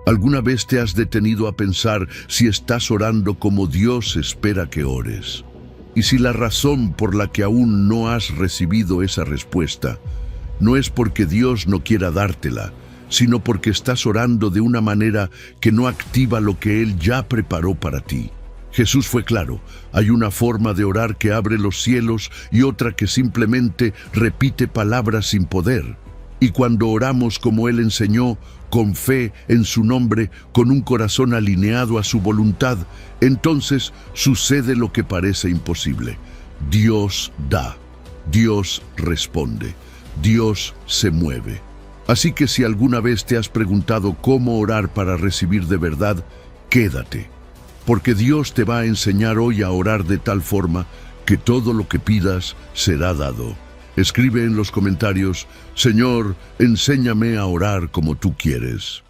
¿Alguna vez te has detenido a pensar si estás orando como Dios espera que ores? Y si la razón por la que aún no has recibido esa respuesta no es porque Dios no quiera dártela, sino porque estás orando de una manera que no activa lo que Él ya preparó para ti. Jesús fue claro: hay una forma de orar que abre los cielos y otra que simplemente repite palabras sin poder. Y cuando oramos como Él enseñó, con fe en su nombre, con un corazón alineado a su voluntad, entonces sucede lo que parece imposible. Dios da, Dios responde, Dios se mueve. Así que si alguna vez te has preguntado cómo orar para recibir de verdad, quédate, porque Dios te va a enseñar hoy a orar de tal forma que todo lo que pidas será dado. Escribe en los comentarios: Señor, enséñame a orar como tú quieres.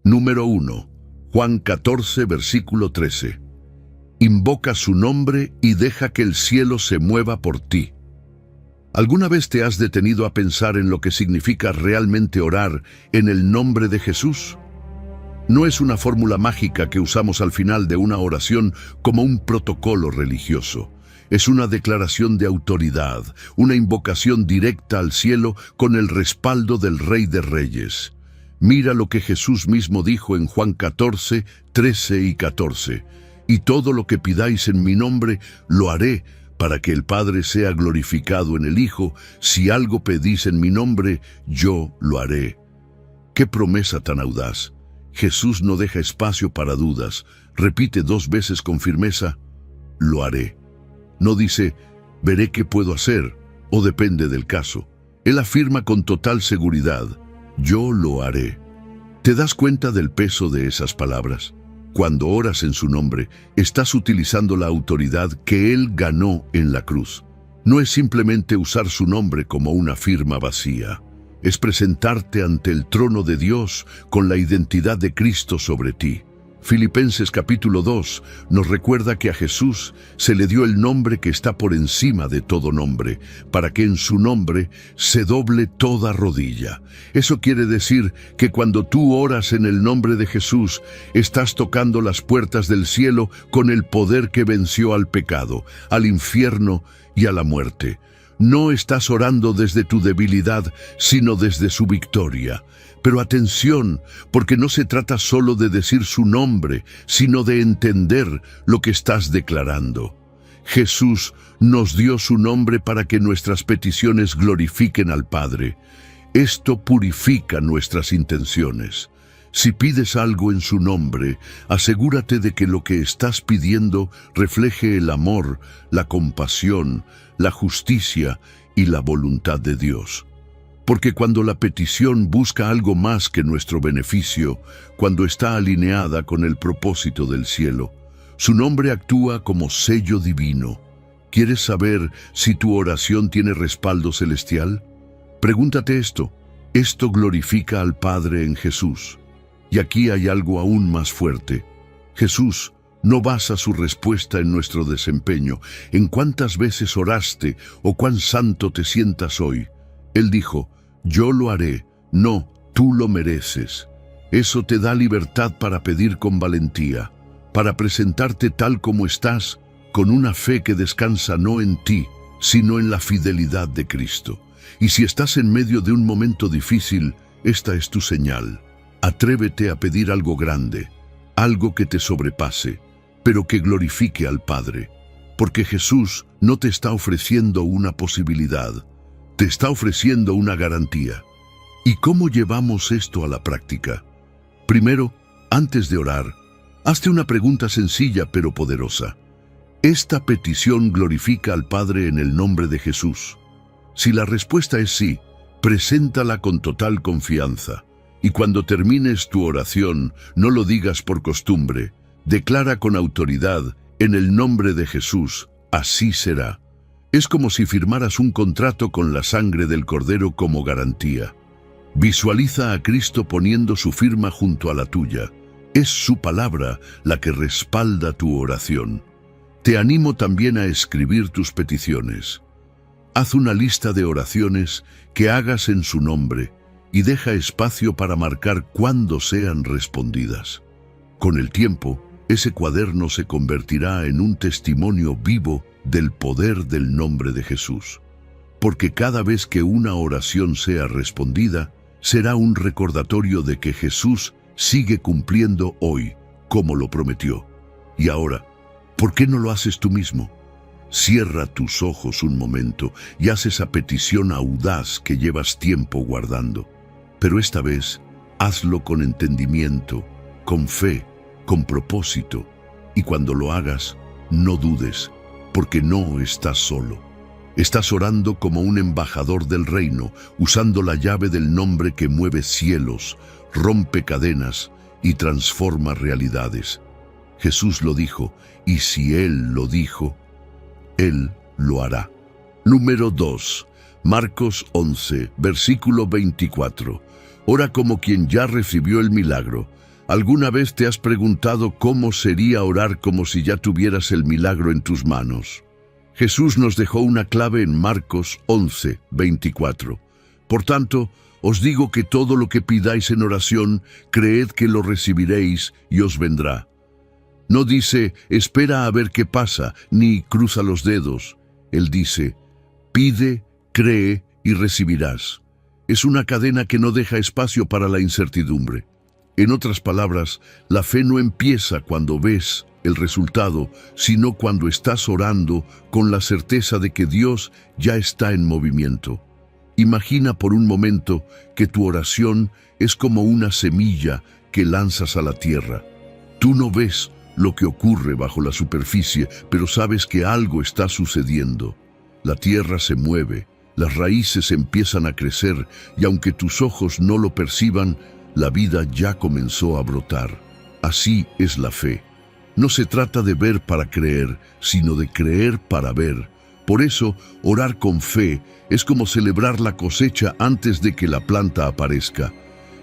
Número 1. Juan 14, versículo 13. Invoca su nombre y deja que el cielo se mueva por ti. ¿Alguna vez te has detenido a pensar en lo que significa realmente orar en el nombre de Jesús? No es una fórmula mágica que usamos al final de una oración como un protocolo religioso. Es una declaración de autoridad, una invocación directa al cielo con el respaldo del Rey de Reyes. Mira lo que Jesús mismo dijo en Juan 14, 13 y 14. Y todo lo que pidáis en mi nombre, lo haré, para que el Padre sea glorificado en el Hijo. Si algo pedís en mi nombre, yo lo haré. ¡Qué promesa tan audaz! Jesús no deja espacio para dudas. Repite 2 veces con firmeza: lo haré. No dice: veré qué puedo hacer, o depende del caso. Él afirma con total seguridad: yo lo haré. ¿Te das cuenta del peso de esas palabras? Cuando oras en su nombre, estás utilizando la autoridad que Él ganó en la cruz. No es simplemente usar su nombre como una firma vacía. Es presentarte ante el trono de Dios con la identidad de Cristo sobre ti. Filipenses capítulo 2 nos recuerda que a Jesús se le dio el nombre que está por encima de todo nombre, para que en su nombre se doble toda rodilla. Eso quiere decir que cuando tú oras en el nombre de Jesús, estás tocando las puertas del cielo con el poder que venció al pecado, al infierno y a la muerte. No estás orando desde tu debilidad, sino desde su victoria. Pero atención, porque no se trata solo de decir su nombre, sino de entender lo que estás declarando. Jesús nos dio su nombre para que nuestras peticiones glorifiquen al Padre. Esto purifica nuestras intenciones. Si pides algo en su nombre, asegúrate de que lo que estás pidiendo refleje el amor, la compasión, la justicia y la voluntad de Dios. Porque cuando la petición busca algo más que nuestro beneficio, cuando está alineada con el propósito del cielo, su nombre actúa como sello divino. ¿Quieres saber si tu oración tiene respaldo celestial? Pregúntate esto. ¿Esto glorifica al Padre en Jesús? Y aquí hay algo aún más fuerte. Jesús no basa su respuesta en nuestro desempeño, en cuántas veces oraste o cuán santo te sientas hoy. Él dijo: yo lo haré, no, tú lo mereces. Eso te da libertad para pedir con valentía, para presentarte tal como estás, con una fe que descansa no en ti, sino en la fidelidad de Cristo. Y si estás en medio de un momento difícil, esta es tu señal. Atrévete a pedir algo grande, algo que te sobrepase, pero que glorifique al Padre. Porque Jesús no te está ofreciendo una posibilidad, te está ofreciendo una garantía. ¿Y cómo llevamos esto a la práctica? Primero, antes de orar, hazte una pregunta sencilla pero poderosa. ¿Esta petición glorifica al Padre en el nombre de Jesús? Si la respuesta es sí, preséntala con total confianza. Y cuando termines tu oración, no lo digas por costumbre, declara con autoridad: en el nombre de Jesús, así será. Es como si firmaras un contrato con la sangre del Cordero como garantía. Visualiza a Cristo poniendo su firma junto a la tuya. Es su palabra la que respalda tu oración. Te animo también a escribir tus peticiones. Haz una lista de oraciones que hagas en su nombre y deja espacio para marcar cuándo sean respondidas. Con el tiempo, ese cuaderno se convertirá en un testimonio vivo del poder del nombre de Jesús. Porque cada vez que una oración sea respondida, será un recordatorio de que Jesús sigue cumpliendo hoy, como lo prometió. Y ahora, ¿por qué no lo haces tú mismo? Cierra tus ojos un momento y haz esa petición audaz que llevas tiempo guardando. Pero esta vez, hazlo con entendimiento, con fe, con propósito. Y cuando lo hagas, no dudes, porque no estás solo. Estás orando como un embajador del reino, usando la llave del nombre que mueve cielos, rompe cadenas y transforma realidades. Jesús lo dijo, y si Él lo dijo, Él lo hará. Número 2. Marcos 11, versículo 24. Ora como quien ya recibió el milagro. ¿Alguna vez te has preguntado cómo sería orar como si ya tuvieras el milagro en tus manos? Jesús nos dejó una clave en Marcos 11, 24. Por tanto, os digo que todo lo que pidáis en oración, creed que lo recibiréis y os vendrá. No dice, espera a ver qué pasa, ni cruza los dedos. Él dice, pide, cree y recibirás. Es una cadena que no deja espacio para la incertidumbre. En otras palabras, la fe no empieza cuando ves el resultado, sino cuando estás orando con la certeza de que Dios ya está en movimiento. Imagina por un momento que tu oración es como una semilla que lanzas a la tierra. Tú no ves lo que ocurre bajo la superficie, pero sabes que algo está sucediendo. La tierra se mueve, las raíces empiezan a crecer y aunque tus ojos no lo perciban, la vida ya comenzó a brotar. Así es la fe. No se trata de ver para creer, sino de creer para ver. Por eso, orar con fe es como celebrar la cosecha antes de que la planta aparezca.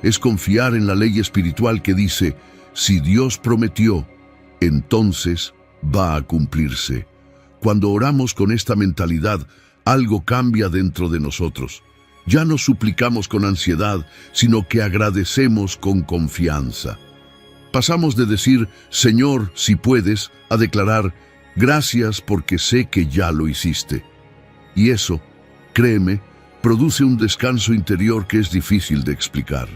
Es confiar en la ley espiritual que dice, si Dios prometió, entonces va a cumplirse. Cuando oramos con esta mentalidad, algo cambia dentro de nosotros. Ya no suplicamos con ansiedad, sino que agradecemos con confianza. Pasamos de decir, Señor, si puedes, a declarar, gracias porque sé que ya lo hiciste. Y eso, créeme, produce un descanso interior que es difícil de explicar.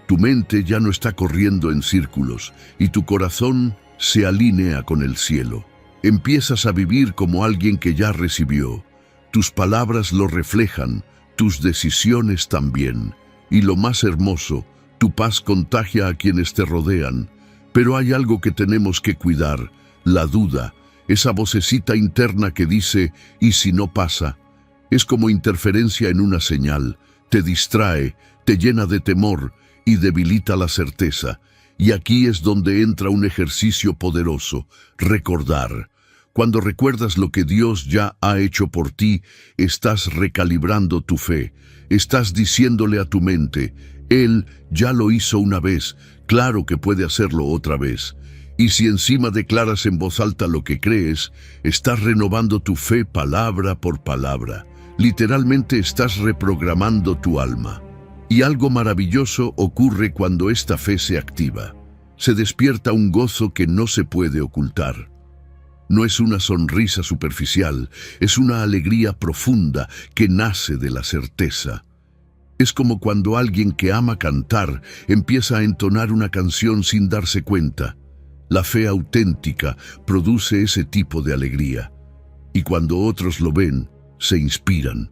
Tu mente ya no está corriendo en círculos y tu corazón se alinea con el cielo. Empiezas a vivir como alguien que ya recibió. Tus palabras lo reflejan, tus decisiones también. Y lo más hermoso, tu paz contagia a quienes te rodean. Pero hay algo que tenemos que cuidar, la duda, esa vocecita interna que dice, ¿y si no pasa? Es como interferencia en una señal, te distrae, te llena de temor y debilita la certeza. Y aquí es donde entra un ejercicio poderoso, recordar. Cuando recuerdas lo que Dios ya ha hecho por ti, estás recalibrando tu fe. Estás diciéndole a tu mente, Él ya lo hizo una vez, claro que puede hacerlo otra vez. Y si encima declaras en voz alta lo que crees, estás renovando tu fe palabra por palabra. Literalmente estás reprogramando tu alma. Y algo maravilloso ocurre cuando esta fe se activa. Se despierta un gozo que no se puede ocultar. No es una sonrisa superficial, es una alegría profunda que nace de la certeza. Es como cuando alguien que ama cantar empieza a entonar una canción sin darse cuenta. La fe auténtica produce ese tipo de alegría. Y cuando otros lo ven, se inspiran.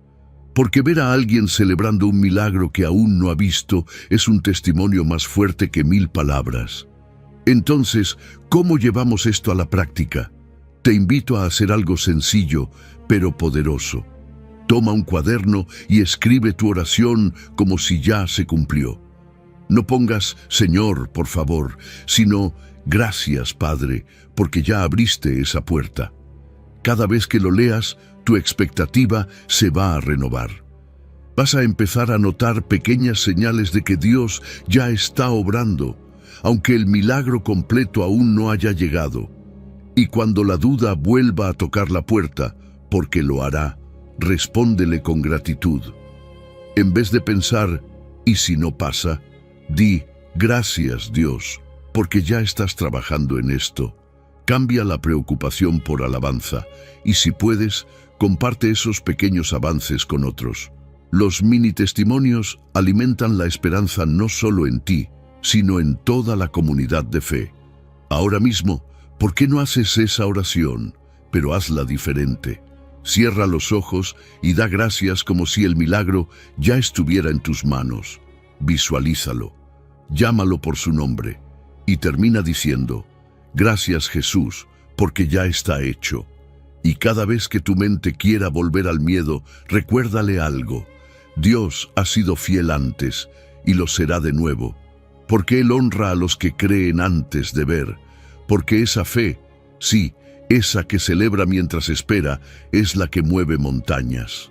Porque ver a alguien celebrando un milagro que aún no ha visto es un testimonio más fuerte que 1000 palabras. Entonces, ¿cómo llevamos esto a la práctica? Te invito a hacer algo sencillo, pero poderoso. Toma un cuaderno y escribe tu oración como si ya se cumplió. No pongas, Señor, por favor, sino, gracias, Padre, porque ya abriste esa puerta. Cada vez que lo leas, tu expectativa se va a renovar. Vas a empezar a notar pequeñas señales de que Dios ya está obrando, aunque el milagro completo aún no haya llegado. Y cuando la duda vuelva a tocar la puerta, porque lo hará, respóndele con gratitud. En vez de pensar, Y si no pasa, di, gracias Dios, porque ya estás trabajando en esto. Cambia la preocupación por alabanza y si puedes, comparte esos pequeños avances con otros. Los mini testimonios alimentan la esperanza no solo en ti, sino en toda la comunidad de fe. Ahora mismo, ¿por qué no haces esa oración? Pero hazla diferente. Cierra los ojos y da gracias como si el milagro ya estuviera en tus manos. Visualízalo, llámalo por su nombre y termina diciendo, gracias Jesús, porque ya está hecho. Y cada vez que tu mente quiera volver al miedo, recuérdale algo. Dios ha sido fiel antes y lo será de nuevo, porque Él honra a los que creen antes de ver, porque esa fe, sí, esa que celebra mientras espera, es la que mueve montañas.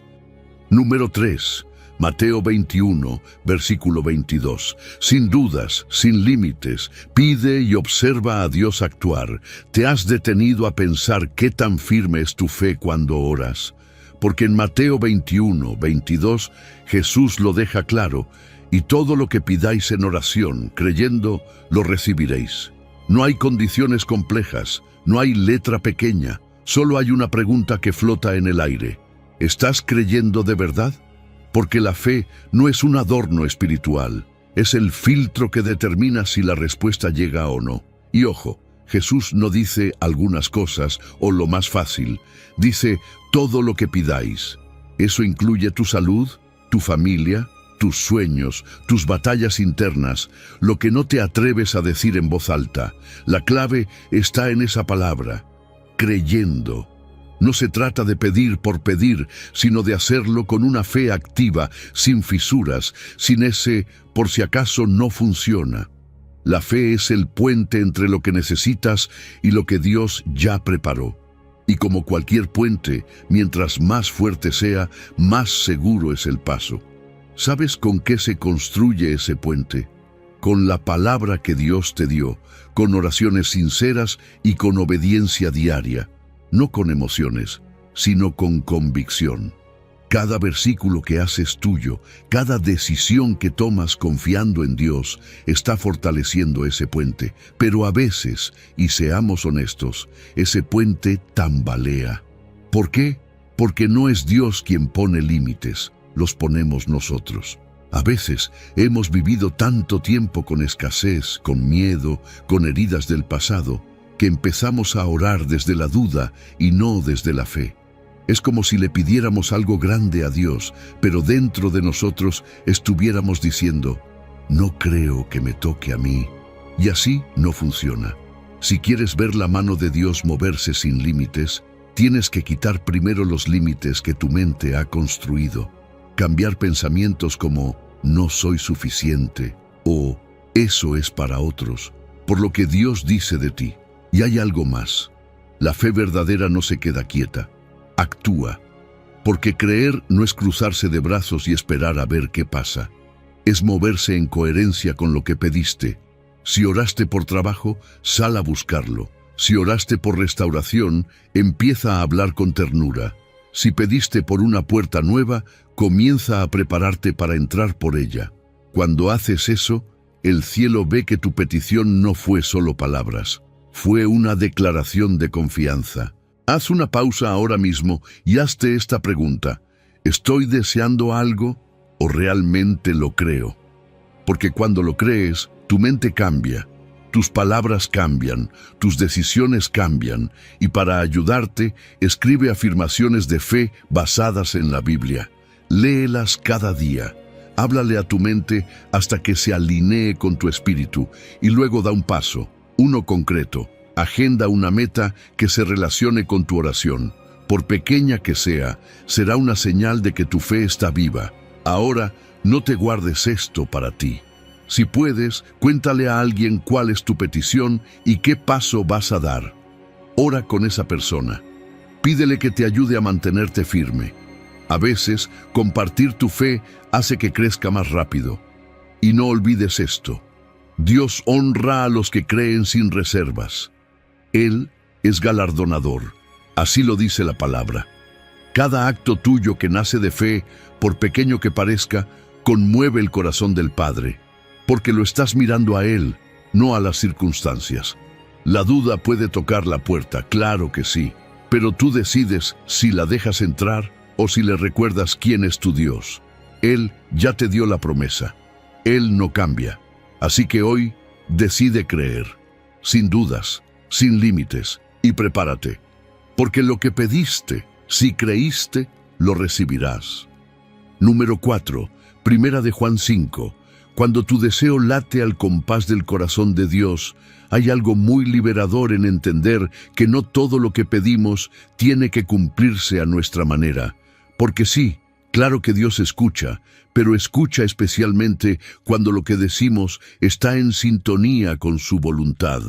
Número 3. Mateo 21, versículo 22. Sin dudas, sin límites, pide y observa a Dios actuar. ¿Te has detenido a pensar qué tan firme es tu fe cuando oras? Porque en Mateo 21, 22, Jesús lo deja claro, y todo lo que pidáis en oración, creyendo, lo recibiréis. No hay condiciones complejas, no hay letra pequeña, solo hay una pregunta que flota en el aire. ¿Estás creyendo de verdad? Porque la fe no es un adorno espiritual, es el filtro que determina si la respuesta llega o no. Y ojo, Jesús no dice algunas cosas o lo más fácil, dice todo lo que pidáis. Eso incluye tu salud, tu familia, tus sueños, tus batallas internas, lo que no te atreves a decir en voz alta. La clave está en esa palabra, creyendo. No se trata de pedir por pedir, sino de hacerlo con una fe activa, sin fisuras, sin ese por si acaso no funciona. La fe es el puente entre lo que necesitas y lo que Dios ya preparó. Y como cualquier puente, mientras más fuerte sea, más seguro es el paso. ¿Sabes con qué se construye ese puente? Con la palabra que Dios te dio, con oraciones sinceras y con obediencia diaria. No con emociones, sino con convicción. Cada versículo que haces tuyo, cada decisión que tomas confiando en Dios, está fortaleciendo ese puente. Pero a veces, y seamos honestos, ese puente tambalea. ¿Por qué? Porque no es Dios quien pone límites, los ponemos nosotros. A veces hemos vivido tanto tiempo con escasez, con miedo, con heridas del pasado, que empezamos a orar desde la duda y no desde la fe. Es como si le pidiéramos algo grande a Dios, pero dentro de nosotros estuviéramos diciendo, no creo que me toque a mí. Y así no funciona. Si quieres ver la mano de Dios moverse sin límites, tienes que quitar primero los límites que tu mente ha construido. Cambiar pensamientos como, no soy suficiente, o eso es para otros, por lo que Dios dice de ti. Y hay algo más. La fe verdadera no se queda quieta, actúa. Porque creer no es cruzarse de brazos y esperar a ver qué pasa. Es moverse en coherencia con lo que pediste. Si oraste por trabajo, sal a buscarlo. Si oraste por restauración, empieza a hablar con ternura. Si pediste por una puerta nueva, comienza a prepararte para entrar por ella. Cuando haces eso, el cielo ve que tu petición no fue solo palabras. Fue una declaración de confianza. Haz una pausa ahora mismo y hazte esta pregunta. ¿Estoy deseando algo o realmente lo creo? Porque cuando lo crees, tu mente cambia, tus palabras cambian, tus decisiones cambian, y para ayudarte, escribe afirmaciones de fe basadas en la Biblia. Léelas cada día. Háblale a tu mente hasta que se alinee con tu espíritu y luego da un paso. Uno concreto, agenda una meta que se relacione con tu oración. Por pequeña que sea, será una señal de que tu fe está viva. Ahora, no te guardes esto para ti. Si puedes, cuéntale a alguien cuál es tu petición y qué paso vas a dar. Ora con esa persona. Pídele que te ayude a mantenerte firme. A veces, compartir tu fe hace que crezca más rápido. Y no olvides esto. Dios honra a los que creen sin reservas. Él es galardonador. Así lo dice la palabra. Cada acto tuyo que nace de fe, por pequeño que parezca, conmueve el corazón del Padre, porque lo estás mirando a Él, no a las circunstancias. La duda puede tocar la puerta, claro que sí, pero tú decides si la dejas entrar o si le recuerdas quién es tu Dios. Él ya te dio la promesa. Él no cambia. Así que hoy decide creer, sin dudas, sin límites, y prepárate, porque lo que pediste, si creíste, lo recibirás. Número 4, Primera de Juan 5. Cuando tu deseo late al compás del corazón de Dios, hay algo muy liberador en entender que no todo lo que pedimos tiene que cumplirse a nuestra manera. Porque sí, claro que Dios escucha, pero escucha especialmente cuando lo que decimos está en sintonía con su voluntad.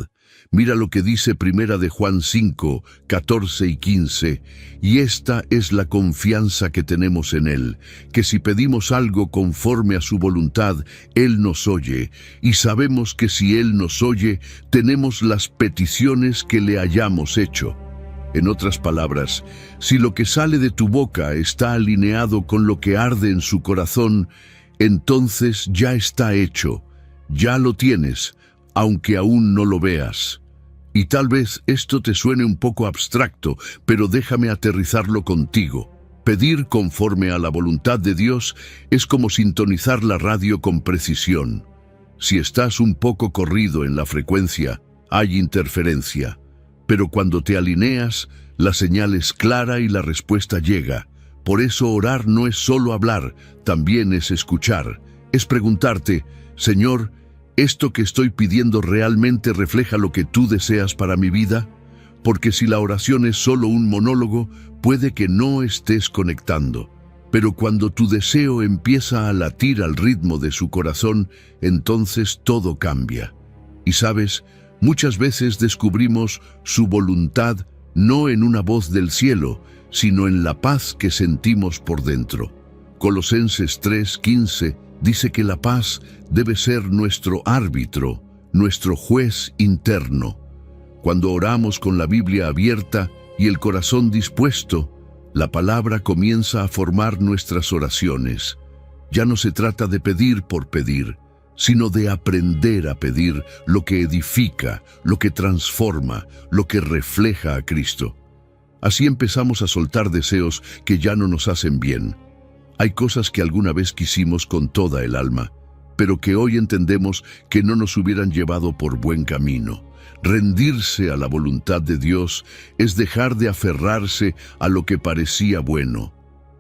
Mira lo que dice Primera de Juan 5, 14 y 15, y esta es la confianza que tenemos en Él, que si pedimos algo conforme a su voluntad, Él nos oye, y sabemos que si Él nos oye, tenemos las peticiones que le hayamos hecho. En otras palabras, si lo que sale de tu boca está alineado con lo que arde en su corazón, entonces ya está hecho, ya lo tienes, aunque aún no lo veas. Y tal vez esto te suene un poco abstracto, pero déjame aterrizarlo contigo. Pedir conforme a la voluntad de Dios es como sintonizar la radio con precisión. Si estás un poco corrido en la frecuencia, hay interferencia. Pero cuando te alineas, la señal es clara y la respuesta llega. Por eso orar no es solo hablar, también es escuchar. Es preguntarte, Señor, ¿esto que estoy pidiendo realmente refleja lo que tú deseas para mi vida? Porque si la oración es solo un monólogo, puede que no estés conectando. Pero cuando tu deseo empieza a latir al ritmo de su corazón, entonces todo cambia. Y sabes, muchas veces descubrimos su voluntad no en una voz del cielo, sino en la paz que sentimos por dentro. Colosenses 3:15 dice que la paz debe ser nuestro árbitro, nuestro juez interno. Cuando oramos con la Biblia abierta y el corazón dispuesto, la palabra comienza a formar nuestras oraciones. Ya no se trata de pedir por pedir, sino de aprender a pedir lo que edifica, lo que transforma, lo que refleja a Cristo. Así empezamos a soltar deseos que ya no nos hacen bien. Hay cosas que alguna vez quisimos con toda el alma, pero que hoy entendemos que no nos hubieran llevado por buen camino. Rendirse a la voluntad de Dios es dejar de aferrarse a lo que parecía bueno,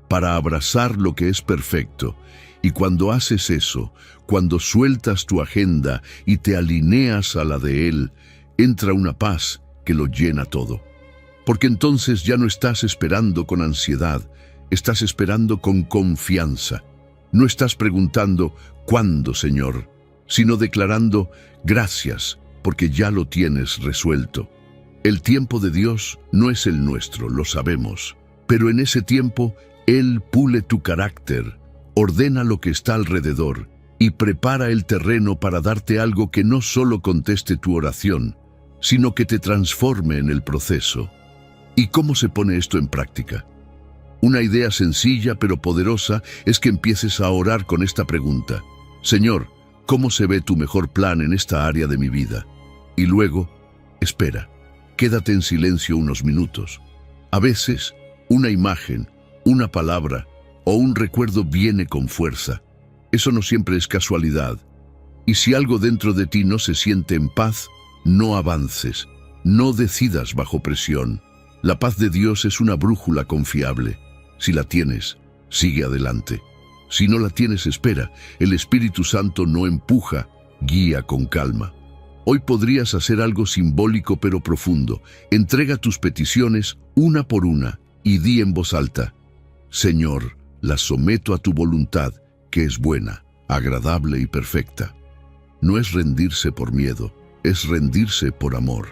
para abrazar lo que es perfecto. Y cuando haces eso, cuando sueltas tu agenda y te alineas a la de Él, entra una paz que lo llena todo. Porque entonces ya no estás esperando con ansiedad, estás esperando con confianza. No estás preguntando, ¿cuándo, Señor?, sino declarando, gracias, porque ya lo tienes resuelto. El tiempo de Dios no es el nuestro, lo sabemos, pero en ese tiempo Él pule tu carácter, ordena lo que está alrededor y prepara el terreno para darte algo que no solo conteste tu oración, sino que te transforme en el proceso. ¿Y cómo se pone esto en práctica? Una idea sencilla pero poderosa es que empieces a orar con esta pregunta: Señor, ¿cómo se ve tu mejor plan en esta área de mi vida? Y luego, espera, quédate en silencio unos minutos. A veces, una imagen, una palabra o un recuerdo viene con fuerza. Eso no siempre es casualidad. Y si algo dentro de ti no se siente en paz, no avances, no decidas bajo presión. La paz de Dios es una brújula confiable. Si la tienes, sigue adelante. Si no la tienes, espera. El Espíritu Santo no empuja, guía con calma. Hoy podrías hacer algo simbólico pero profundo. Entrega tus peticiones una por una y di en voz alta: Señor, las someto a tu voluntad, que es buena, agradable y perfecta. No es rendirse por miedo, es rendirse por amor.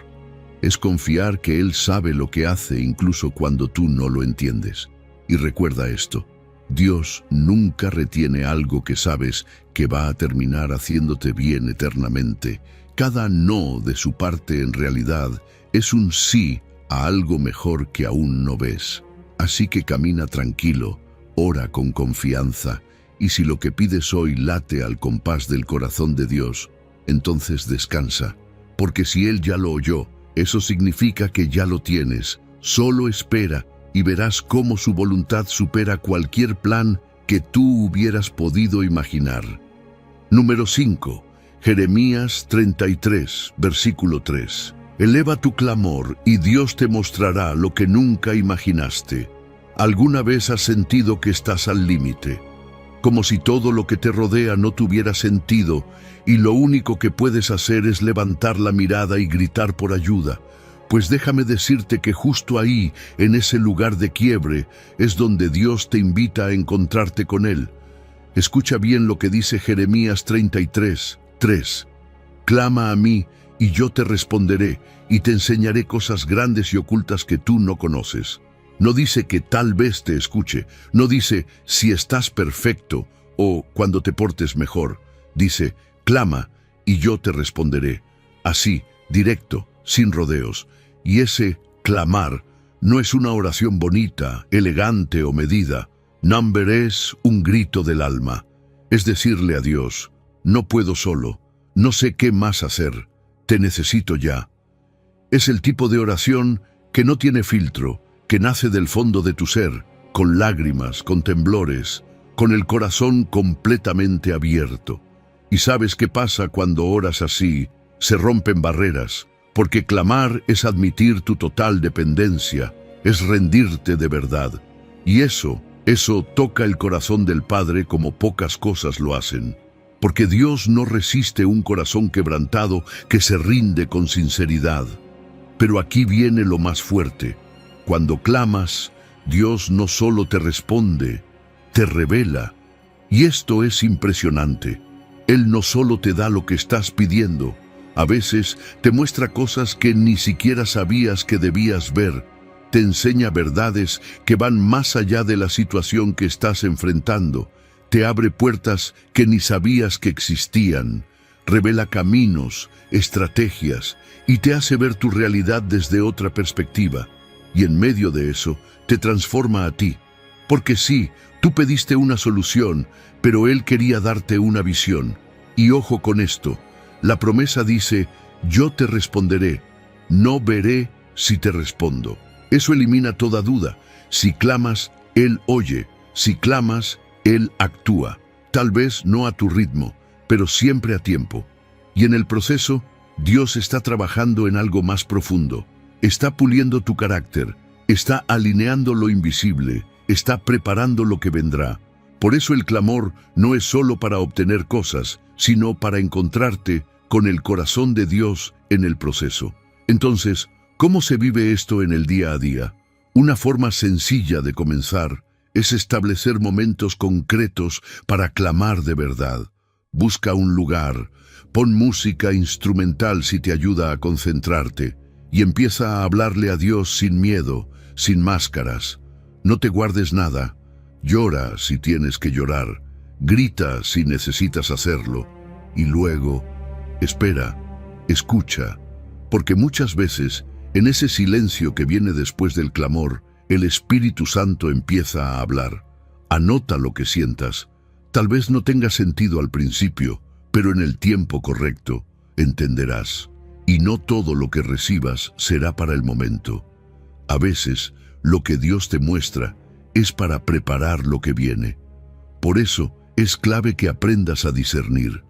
Es confiar que Él sabe lo que hace incluso cuando tú no lo entiendes. Y recuerda esto: Dios nunca retiene algo que sabes que va a terminar haciéndote bien eternamente. Cada no de su parte en realidad es un sí a algo mejor que aún no ves. Así que camina tranquilo, ora con confianza Y si lo que pides hoy late al compás del corazón de Dios, entonces descansa, porque si Él ya lo oyó, eso significa que ya lo tienes. Solo espera y verás cómo su voluntad supera cualquier plan que tú hubieras podido imaginar. Número 5. Jeremías 33, versículo 3. Eleva tu clamor y Dios te mostrará lo que nunca imaginaste. ¿Alguna vez has sentido que estás al límite? Como si todo lo que te rodea no tuviera sentido y lo único que puedes hacer es levantar la mirada y gritar por ayuda. Pues déjame decirte que justo ahí, en ese lugar de quiebre, es donde Dios te invita a encontrarte con Él. Escucha bien lo que dice Jeremías 33, 3. Clama a mí y yo te responderé y te enseñaré cosas grandes y ocultas que tú no conoces. No dice que tal vez te escuche, no dice si estás perfecto o cuando te portes mejor. Dice, clama y yo te responderé. Así, directo, sin rodeos. Y ese clamar no es una oración bonita, elegante o medida. Number es un grito del alma. Es decirle a Dios, no puedo solo, no sé qué más hacer, te necesito ya. Es el tipo de oración que no tiene filtro, que nace del fondo de tu ser, con lágrimas, con temblores, con el corazón completamente abierto. ¿Y sabes qué pasa cuando oras así? Se rompen barreras, porque clamar es admitir tu total dependencia, es rendirte de verdad. Y eso toca el corazón del Padre como pocas cosas lo hacen. Porque Dios no resiste un corazón quebrantado que se rinde con sinceridad. Pero aquí viene lo más fuerte. Cuando clamas, Dios no solo te responde, te revela. Y esto es impresionante. Él no solo te da lo que estás pidiendo, a veces te muestra cosas que ni siquiera sabías que debías ver. Te enseña verdades que van más allá de la situación que estás enfrentando. Te abre puertas que ni sabías que existían. Revela caminos, estrategias y te hace ver tu realidad desde otra perspectiva. Y en medio de eso, te transforma a ti. Porque sí, tú pediste una solución, pero Él quería darte una visión. Y ojo con esto, la promesa dice, yo te responderé, no veré si te respondo. Eso elimina toda duda. Si clamas, Él oye. Si clamas, Él actúa. Tal vez no a tu ritmo, pero siempre a tiempo. Y en el proceso, Dios está trabajando en algo más profundo. Está puliendo tu carácter, está alineando lo invisible, está preparando lo que vendrá. Por eso el clamor no es solo para obtener cosas, sino para encontrarte con el corazón de Dios en el proceso. Entonces, ¿cómo se vive esto en el día a día? Una forma sencilla de comenzar es establecer momentos concretos para clamar de verdad. Busca un lugar, pon música instrumental si te ayuda a concentrarte, y empieza a hablarle a Dios sin miedo, sin máscaras. No te guardes nada. Llora si tienes que llorar. Grita si necesitas hacerlo. Y luego, espera, escucha. Porque muchas veces, en ese silencio que viene después del clamor, el Espíritu Santo empieza a hablar. Anota lo que sientas. Tal vez no tenga sentido al principio, pero en el tiempo correcto entenderás. Y no todo lo que recibas será para el momento. A veces, lo que Dios te muestra es para preparar lo que viene. Por eso, es clave que aprendas a discernir.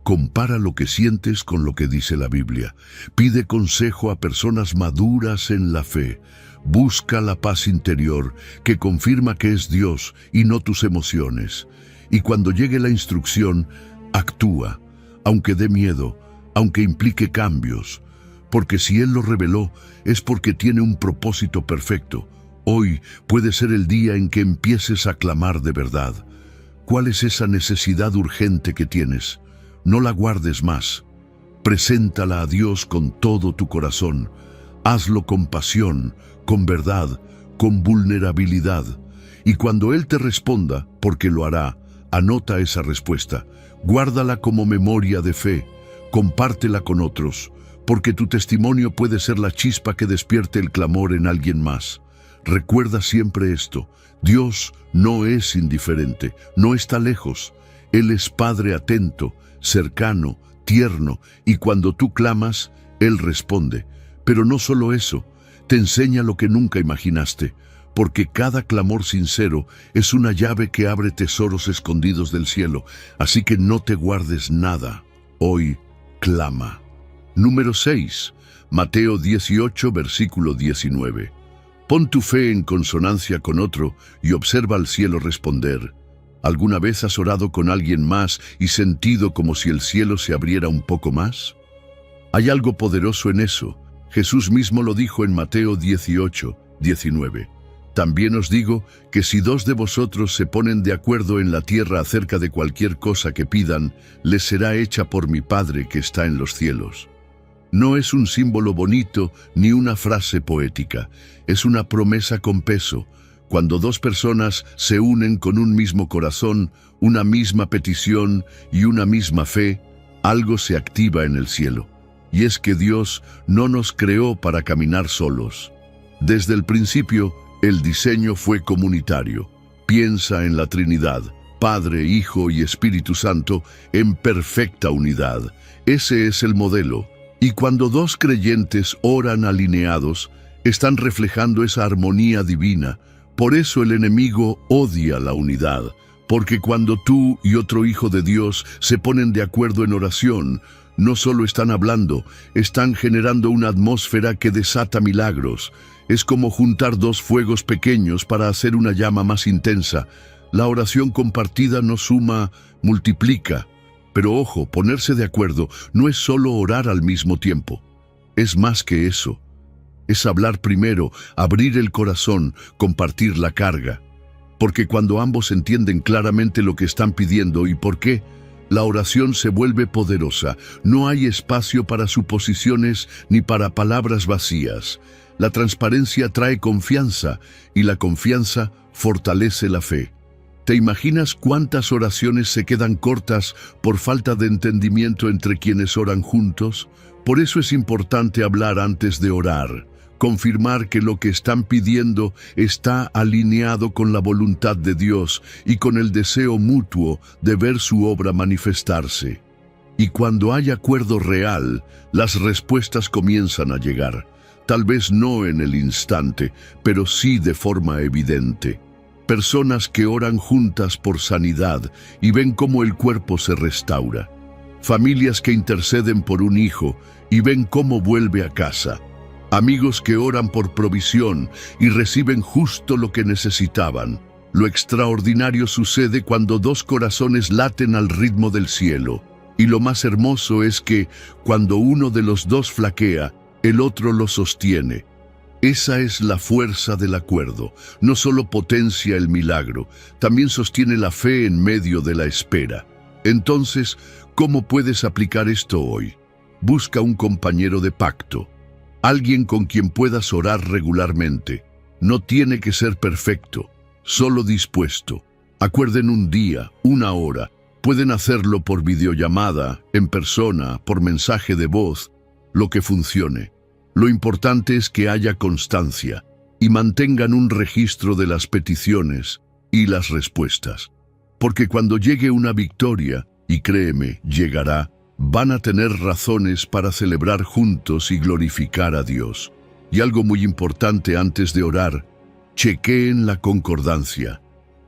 Compara lo que sientes con lo que dice la Biblia. Pide consejo a personas maduras en la fe. Busca la paz interior que confirma que es Dios y no tus emociones. Y cuando llegue la instrucción, actúa, aunque dé miedo, aunque implique cambios, porque si Él lo reveló, es porque tiene un propósito perfecto. Hoy puede ser el día en que empieces a clamar de verdad. ¿Cuál es esa necesidad urgente que tienes? No la guardes más. Preséntala a Dios con todo tu corazón. Hazlo con pasión, con verdad, con vulnerabilidad. Y cuando Él te responda, porque lo hará, anota esa respuesta. Guárdala como memoria de fe. Compártela con otros, porque tu testimonio puede ser la chispa que despierte el clamor en alguien más. Recuerda siempre esto: Dios no es indiferente, no está lejos. Él es Padre atento, cercano, tierno, y cuando tú clamas, Él responde. Pero no solo eso, te enseña lo que nunca imaginaste, porque cada clamor sincero es una llave que abre tesoros escondidos del cielo, así que no te guardes nada. Hoy, clama. Número 6. Mateo 18, versículo 19. Pon tu fe en consonancia con otro y observa al cielo responder. ¿Alguna vez has orado con alguien más y sentido como si el cielo se abriera un poco más? Hay algo poderoso en eso. Jesús mismo lo dijo en Mateo 18, 19. También os digo que si dos de vosotros se ponen de acuerdo en la tierra acerca de cualquier cosa que pidan, les será hecha por mi Padre que está en los cielos. No es un símbolo bonito ni una frase poética, es una promesa con peso. Cuando dos personas se unen con un mismo corazón, una misma petición y una misma fe, algo se activa en el cielo. Y es que Dios no nos creó para caminar solos. Desde el principio, el diseño fue comunitario. Piensa en la Trinidad, Padre, Hijo y Espíritu Santo, en perfecta unidad. Ese es el modelo. Y cuando dos creyentes oran alineados, están reflejando esa armonía divina. Por eso el enemigo odia la unidad, porque cuando tú y otro hijo de Dios se ponen de acuerdo en oración, no solo están hablando, están generando una atmósfera que desata milagros. Es como juntar dos fuegos pequeños para hacer una llama más intensa. La oración compartida no suma, multiplica. Pero ojo, ponerse de acuerdo no es solo orar al mismo tiempo. Es más que eso. Es hablar primero, abrir el corazón, compartir la carga. Porque cuando ambos entienden claramente lo que están pidiendo y por qué, la oración se vuelve poderosa. No hay espacio para suposiciones ni para palabras vacías. La transparencia trae confianza y la confianza fortalece la fe. ¿Te imaginas cuántas oraciones se quedan cortas por falta de entendimiento entre quienes oran juntos? Por eso es importante hablar antes de orar, confirmar que lo que están pidiendo está alineado con la voluntad de Dios y con el deseo mutuo de ver su obra manifestarse. Y cuando hay acuerdo real, las respuestas comienzan a llegar. Tal vez no en el instante, pero sí de forma evidente. Personas que oran juntas por sanidad y ven cómo el cuerpo se restaura. Familias que interceden por un hijo y ven cómo vuelve a casa. Amigos que oran por provisión y reciben justo lo que necesitaban. Lo extraordinario sucede cuando dos corazones laten al ritmo del cielo. Y lo más hermoso es que, cuando uno de los dos flaquea, el otro lo sostiene. Esa es la fuerza del acuerdo. No solo potencia el milagro, también sostiene la fe en medio de la espera. Entonces, ¿cómo puedes aplicar esto hoy? Busca un compañero de pacto. Alguien con quien puedas orar regularmente. No tiene que ser perfecto, solo dispuesto. Acuerden un día, una hora. Pueden hacerlo por videollamada, en persona, por mensaje de voz, lo que funcione. Lo importante es que haya constancia y mantengan un registro de las peticiones y las respuestas. Porque cuando llegue una victoria, y créeme, llegará, van a tener razones para celebrar juntos y glorificar a Dios. Y algo muy importante antes de orar, chequeen la concordancia.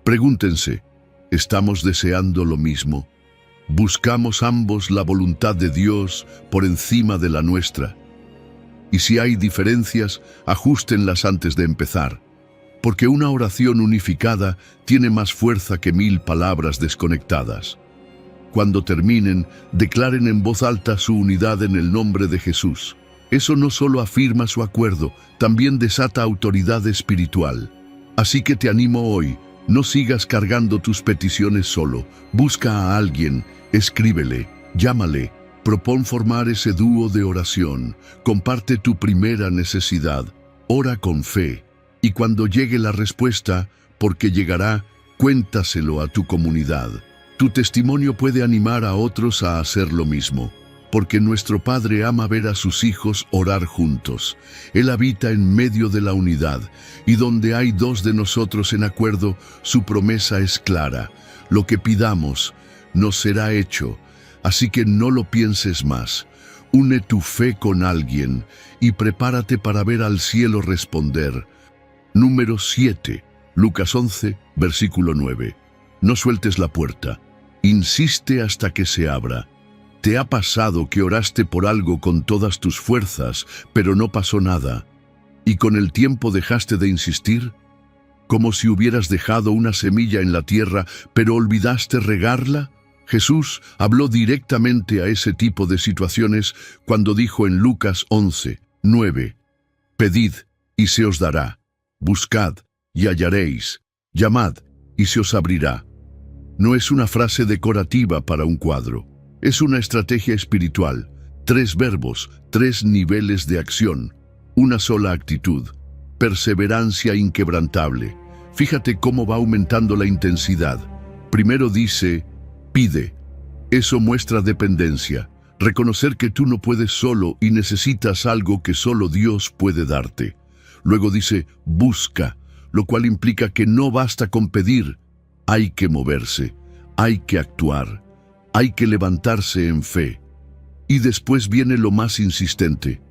Pregúntense, ¿estamos deseando lo mismo? ¿Buscamos ambos la voluntad de Dios por encima de la nuestra? Y si hay diferencias, ajústenlas antes de empezar. Porque una oración unificada tiene más fuerza que 1000 palabras desconectadas. Cuando terminen, declaren en voz alta su unidad en el nombre de Jesús. Eso no solo afirma su acuerdo, también desata autoridad espiritual. Así que te animo hoy, no sigas cargando tus peticiones solo. Busca a alguien, escríbele, llámale, propón formar ese dúo de oración. Comparte tu primera necesidad, ora con fe. Y cuando llegue la respuesta, porque llegará, cuéntaselo a tu comunidad. Tu testimonio puede animar a otros a hacer lo mismo. porque nuestro Padre ama ver a sus hijos orar juntos. Él habita en medio de la unidad, y donde hay dos de nosotros en acuerdo, su promesa es clara. Lo que pidamos nos será hecho, así que no lo pienses más. Une tu fe con alguien y prepárate para ver al cielo responder. Número 7, Lucas 11, versículo 9. No sueltes la puerta, insiste hasta que se abra. ¿Te ha pasado que oraste por algo con todas tus fuerzas, pero no pasó nada, y con el tiempo dejaste de insistir? Como si hubieras dejado una semilla en la tierra, pero olvidaste regarla. Jesús habló directamente a ese tipo de situaciones cuando dijo en Lucas 11, 9, «Pedid y se os dará, buscad y hallaréis, llamad y se os abrirá». No es una frase decorativa para un cuadro, es una estrategia espiritual, 3 verbos, 3 niveles de acción, una sola actitud, perseverancia inquebrantable. Fíjate cómo va aumentando la intensidad. Primero dice, pide. Eso muestra dependencia, reconocer que tú no puedes solo y necesitas algo que solo Dios puede darte. Luego dice, busca, lo cual implica que no basta con pedir, hay que moverse, hay que actuar, hay que levantarse en fe. Y después viene lo más insistente,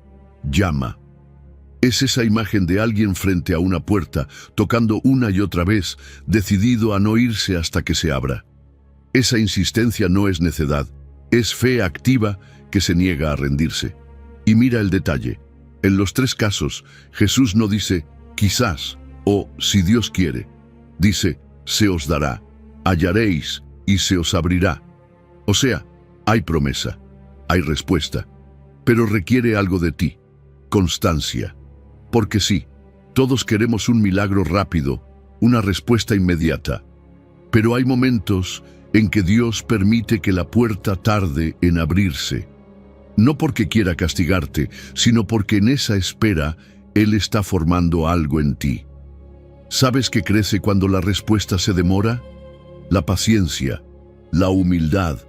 llama. Es esa imagen de alguien frente a una puerta, tocando una y otra vez, decidido a no irse hasta que se abra. Esa insistencia no es necedad, es fe activa que se niega a rendirse. Y mira el detalle. En los 3 casos, Jesús no dice, quizás, o si Dios quiere. Dice, se os dará, hallaréis y se os abrirá. O sea, hay promesa, hay respuesta, pero requiere algo de ti, constancia. Porque sí, todos queremos un milagro rápido, una respuesta inmediata. Pero hay momentos en que Dios permite que la puerta tarde en abrirse. No porque quiera castigarte, sino porque en esa espera Él está formando algo en ti. ¿Sabes qué crece cuando la respuesta se demora? La paciencia, la humildad,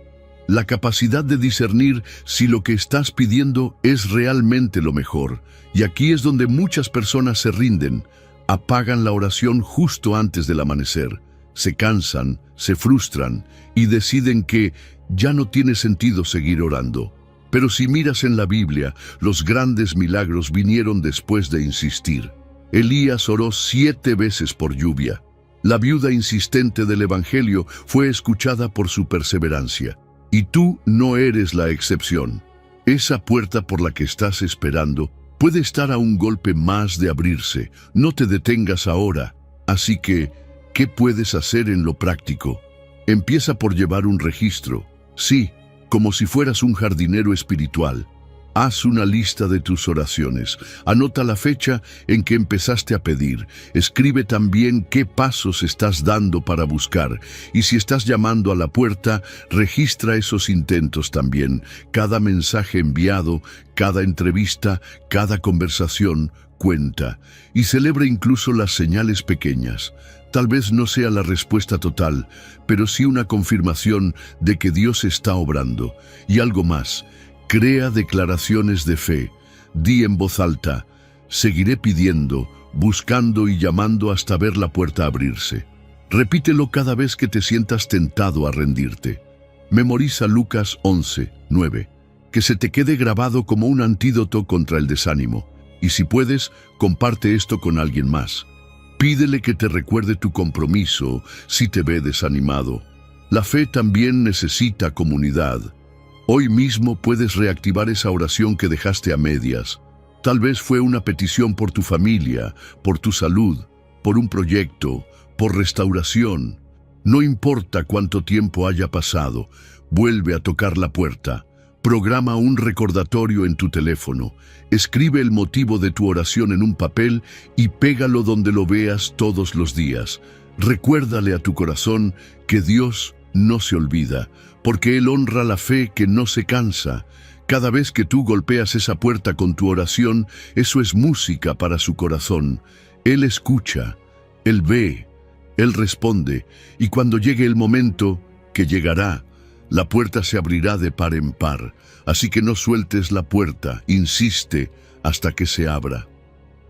la capacidad de discernir si lo que estás pidiendo es realmente lo mejor. Y aquí es donde muchas personas se rinden, apagan la oración justo antes del amanecer, se cansan, se frustran y deciden que ya no tiene sentido seguir orando. Pero si miras en la Biblia, los grandes milagros vinieron después de insistir. Elías oró 7 veces por lluvia. La viuda insistente del Evangelio fue escuchada por su perseverancia. Y tú no eres la excepción. Esa puerta por la que estás esperando puede estar a un golpe más de abrirse. No te detengas ahora. Así que, ¿qué puedes hacer en lo práctico? Empieza por llevar un registro. Sí, como si fueras un jardinero espiritual. Haz una lista de tus oraciones. Anota la fecha en que empezaste a pedir. Escribe también qué pasos estás dando para buscar. Y si estás llamando a la puerta, registra esos intentos también. Cada mensaje enviado, cada entrevista, cada conversación cuenta. Y celebra incluso las señales pequeñas. Tal vez no sea la respuesta total, pero sí una confirmación de que Dios está obrando. Y algo más. Crea declaraciones de fe. Di en voz alta, seguiré pidiendo, buscando y llamando hasta ver la puerta abrirse. Repítelo cada vez que te sientas tentado a rendirte. Memoriza Lucas 11, 9. Que se te quede grabado como un antídoto contra el desánimo. Y si puedes, comparte esto con alguien más. Pídele que te recuerde tu compromiso si te ve desanimado. La fe también necesita comunidad. Hoy mismo puedes reactivar esa oración que dejaste a medias. Tal vez fue una petición por tu familia, por tu salud, por un proyecto, por restauración. No importa cuánto tiempo haya pasado, vuelve a tocar la puerta. Programa un recordatorio en tu teléfono. Escribe el motivo de tu oración en un papel y pégalo donde lo veas todos los días. Recuérdale a tu corazón que Dios no se olvida, porque Él honra la fe que no se cansa. Cada vez que tú golpeas esa puerta con tu oración, eso es música para su corazón. Él escucha, Él ve, Él responde, y cuando llegue el momento, que llegará, La puerta se abrirá de par en par, así que no sueltes la puerta, insiste hasta que se abra.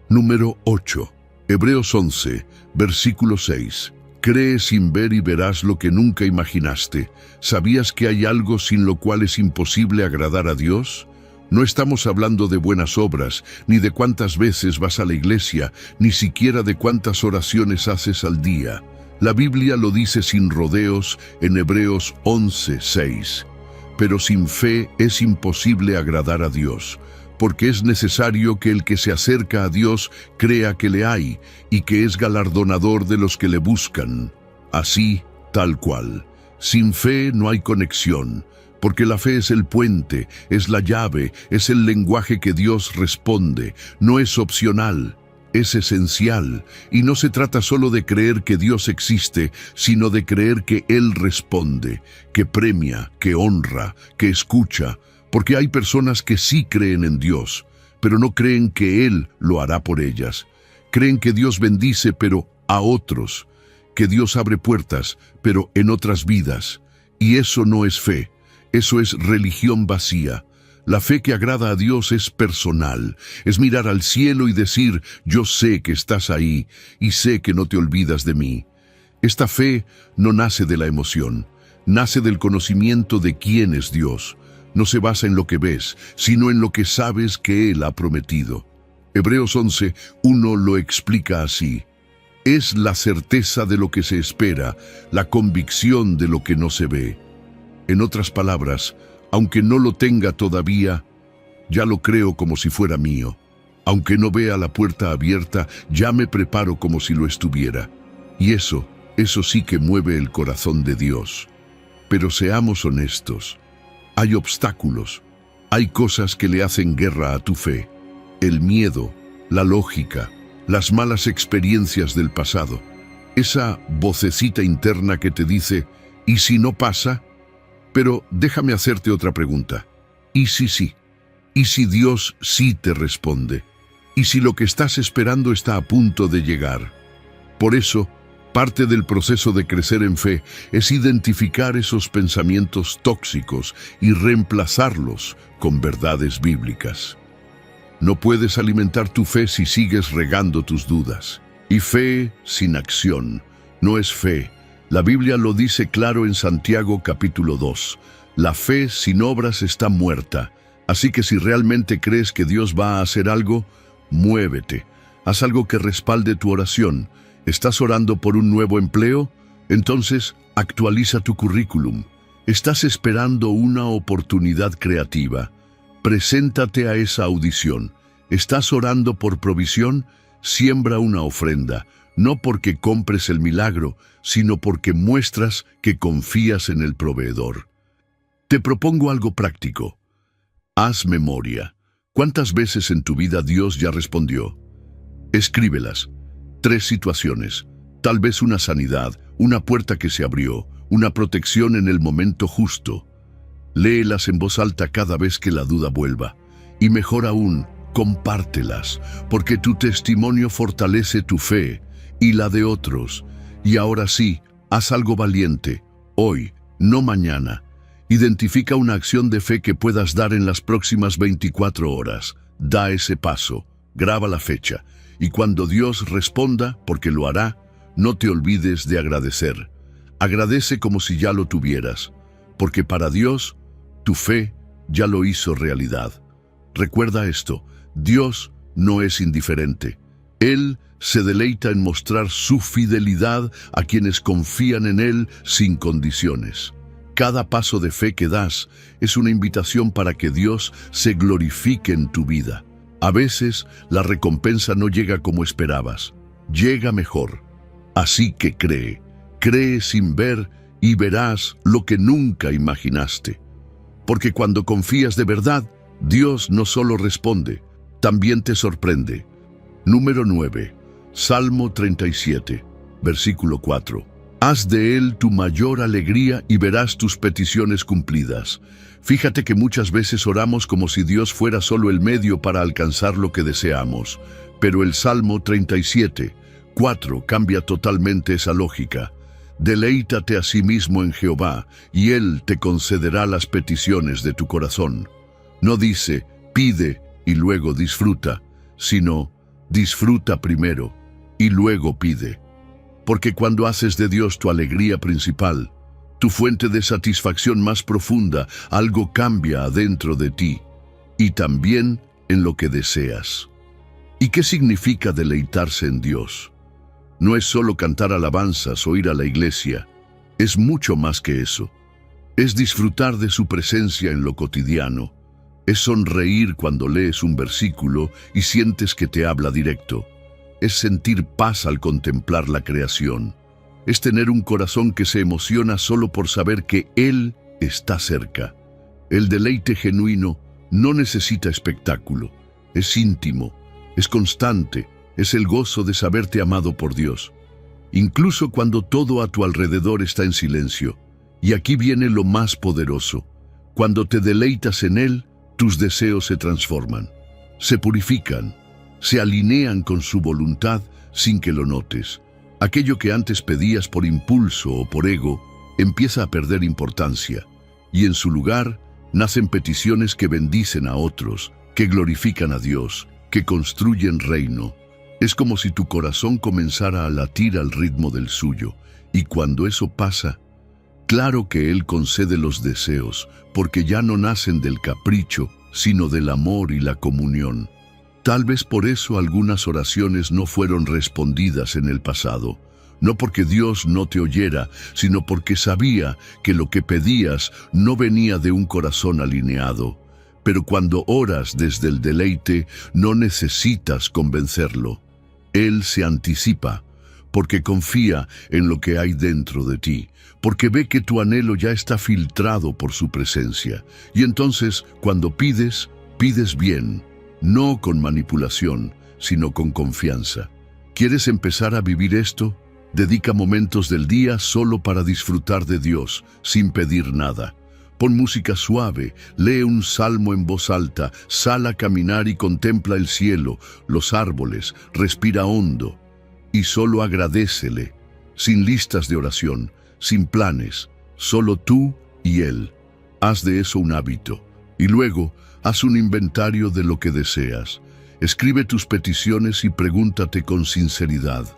Número 8. Hebreos 11, versículo 6. Cree sin ver y verás lo que nunca imaginaste. ¿Sabías que hay algo sin lo cual es imposible agradar a Dios? No estamos hablando de buenas obras, ni de cuántas veces vas a la iglesia, ni siquiera de cuántas oraciones haces al día. La Biblia lo dice sin rodeos en Hebreos 11, 6. Pero sin fe es imposible agradar a Dios, porque es necesario que el que se acerca a Dios crea que le hay y que es galardonador de los que le buscan. Así, tal cual. Sin fe no hay conexión, porque la fe es el puente, es la llave, es el lenguaje que Dios responde, no es opcional, es esencial, y no se trata solo de creer que Dios existe, sino de creer que Él responde, que premia, que honra, que escucha, porque hay personas que sí creen en Dios, pero no creen que Él lo hará por ellas. Creen que Dios bendice, pero a otros, que Dios abre puertas, pero en otras vidas, y eso no es fe. Eso es religión vacía. La fe que agrada a Dios es personal, es mirar al cielo y decir, yo sé que estás ahí y sé que no te olvidas de mí. Esta fe no nace de la emoción, nace del conocimiento de quién es Dios. No se basa en lo que ves, sino en lo que sabes que Él ha prometido. Hebreos 11, 1 lo explica así. Es la certeza de lo que se espera, la convicción de lo que no se ve. En otras palabras, aunque no lo tenga todavía, ya lo creo como si fuera mío. Aunque no vea la puerta abierta, ya me preparo como si lo estuviera. Y eso sí que mueve el corazón de Dios. Pero seamos honestos, hay obstáculos, hay cosas que le hacen guerra a tu fe. El miedo, la lógica, las malas experiencias del pasado. Esa vocecita interna que te dice, ¿y si no pasa? Pero déjame hacerte otra pregunta. ¿Y si sí? ¿Y si Dios sí te responde? ¿Y si lo que estás esperando está a punto de llegar? Por eso, parte del proceso de crecer en fe es identificar esos pensamientos tóxicos y reemplazarlos con verdades bíblicas. No puedes alimentar tu fe si sigues regando tus dudas. Y fe sin acción no es fe. La Biblia lo dice claro en Santiago capítulo 2. La fe sin obras está muerta. Así que si realmente crees que Dios va a hacer algo, muévete. Haz algo que respalde tu oración. ¿Estás orando por un nuevo empleo? Entonces, actualiza tu currículum. ¿Estás esperando una oportunidad creativa? Preséntate a esa audición. ¿Estás orando por provisión? Siembra una ofrenda. No porque compres el milagro, sino porque muestras que confías en el proveedor. Te propongo algo práctico. Haz memoria. ¿Cuántas veces en tu vida Dios ya respondió? Escríbelas. 3 situaciones. Tal vez una sanidad, una puerta que se abrió, una protección en el momento justo. Léelas en voz alta cada vez que la duda vuelva. Y mejor aún, compártelas, porque tu testimonio fortalece tu fe y la de otros. Y ahora sí, haz algo valiente, hoy, no mañana. Identifica una acción de fe que puedas dar en las próximas 24 horas. Da ese paso, graba la fecha, y cuando Dios responda, porque lo hará, no te olvides de agradecer. Agradece como si ya lo tuvieras, porque para Dios, tu fe ya lo hizo realidad. Recuerda esto, Dios no es indiferente. Él se deleita en mostrar su fidelidad a quienes confían en Él sin condiciones. Cada paso de fe que das es una invitación para que Dios se glorifique en tu vida. A veces, la recompensa no llega como esperabas, llega mejor. Así que cree sin ver y verás lo que nunca imaginaste. Porque cuando confías de verdad, Dios no solo responde, también te sorprende. Número 9. Salmo 37, versículo 4. Haz de Él tu mayor alegría y verás tus peticiones cumplidas. Fíjate que muchas veces oramos como si Dios fuera solo el medio para alcanzar lo que deseamos. Pero el Salmo 37, 4 cambia totalmente esa lógica. Deleítate a sí mismo en Jehová, y Él te concederá las peticiones de tu corazón. No dice, pide y luego disfruta, sino, disfruta primero y luego pide. Porque cuando haces de Dios tu alegría principal, tu fuente de satisfacción más profunda, algo cambia adentro de ti, y también en lo que deseas. ¿Y qué significa deleitarse en Dios? No es solo cantar alabanzas o ir a la iglesia, es mucho más que eso. Es disfrutar de su presencia en lo cotidiano, es sonreír cuando lees un versículo y sientes que te habla directo, es sentir paz al contemplar la creación, es tener un corazón que se emociona solo por saber que Él está cerca. El deleite genuino no necesita espectáculo, es íntimo, es constante, es el gozo de saberte amado por Dios, incluso cuando todo a tu alrededor está en silencio. Y aquí viene lo más poderoso. Cuando te deleitas en Él, tus deseos se transforman, se purifican, se alinean con su voluntad sin que lo notes. Aquello que antes pedías por impulso o por ego empieza a perder importancia, y en su lugar nacen peticiones que bendicen a otros, que glorifican a Dios, que construyen reino. Es como si tu corazón comenzara a latir al ritmo del suyo, y cuando eso pasa, claro que Él concede los deseos, porque ya no nacen del capricho, sino del amor y la comunión. Tal vez por eso algunas oraciones no fueron respondidas en el pasado, no porque Dios no te oyera, sino porque sabía que lo que pedías no venía de un corazón alineado. Pero cuando oras desde el deleite, no necesitas convencerlo. Él se anticipa, porque confía en lo que hay dentro de ti, porque ve que tu anhelo ya está filtrado por su presencia. Y entonces, cuando pides, pides bien, no con manipulación, sino con confianza. ¿Quieres empezar a vivir esto? Dedica momentos del día solo para disfrutar de Dios, sin pedir nada. Pon música suave, lee un salmo en voz alta, sal a caminar y contempla el cielo, los árboles, respira hondo. Y solo agradécele, sin listas de oración, sin planes, solo tú y Él. Haz de eso un hábito. Y luego, haz un inventario de lo que deseas. Escribe tus peticiones y pregúntate con sinceridad: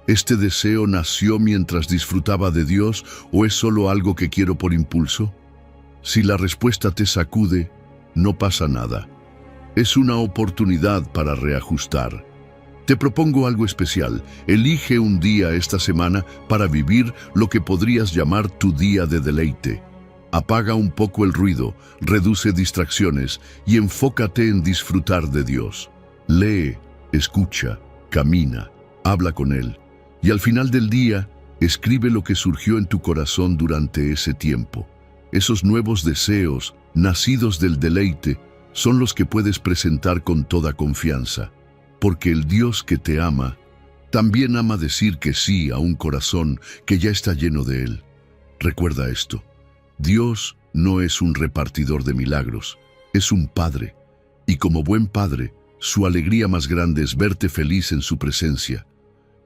¿este deseo nació mientras disfrutaba de Dios o es solo algo que quiero por impulso? Si la respuesta te sacude, no pasa nada. Es una oportunidad para reajustar. Te propongo algo especial. Elige un día esta semana para vivir lo que podrías llamar tu día de deleite. Apaga un poco el ruido, reduce distracciones y enfócate en disfrutar de Dios. Lee, escucha, camina, habla con Él. Y al final del día, escribe lo que surgió en tu corazón durante ese tiempo. Esos nuevos deseos, nacidos del deleite, son los que puedes presentar con toda confianza. Porque el Dios que te ama, también ama decir que sí a un corazón que ya está lleno de Él. Recuerda esto: Dios no es un repartidor de milagros, es un Padre. Y como buen Padre, su alegría más grande es verte feliz en su presencia.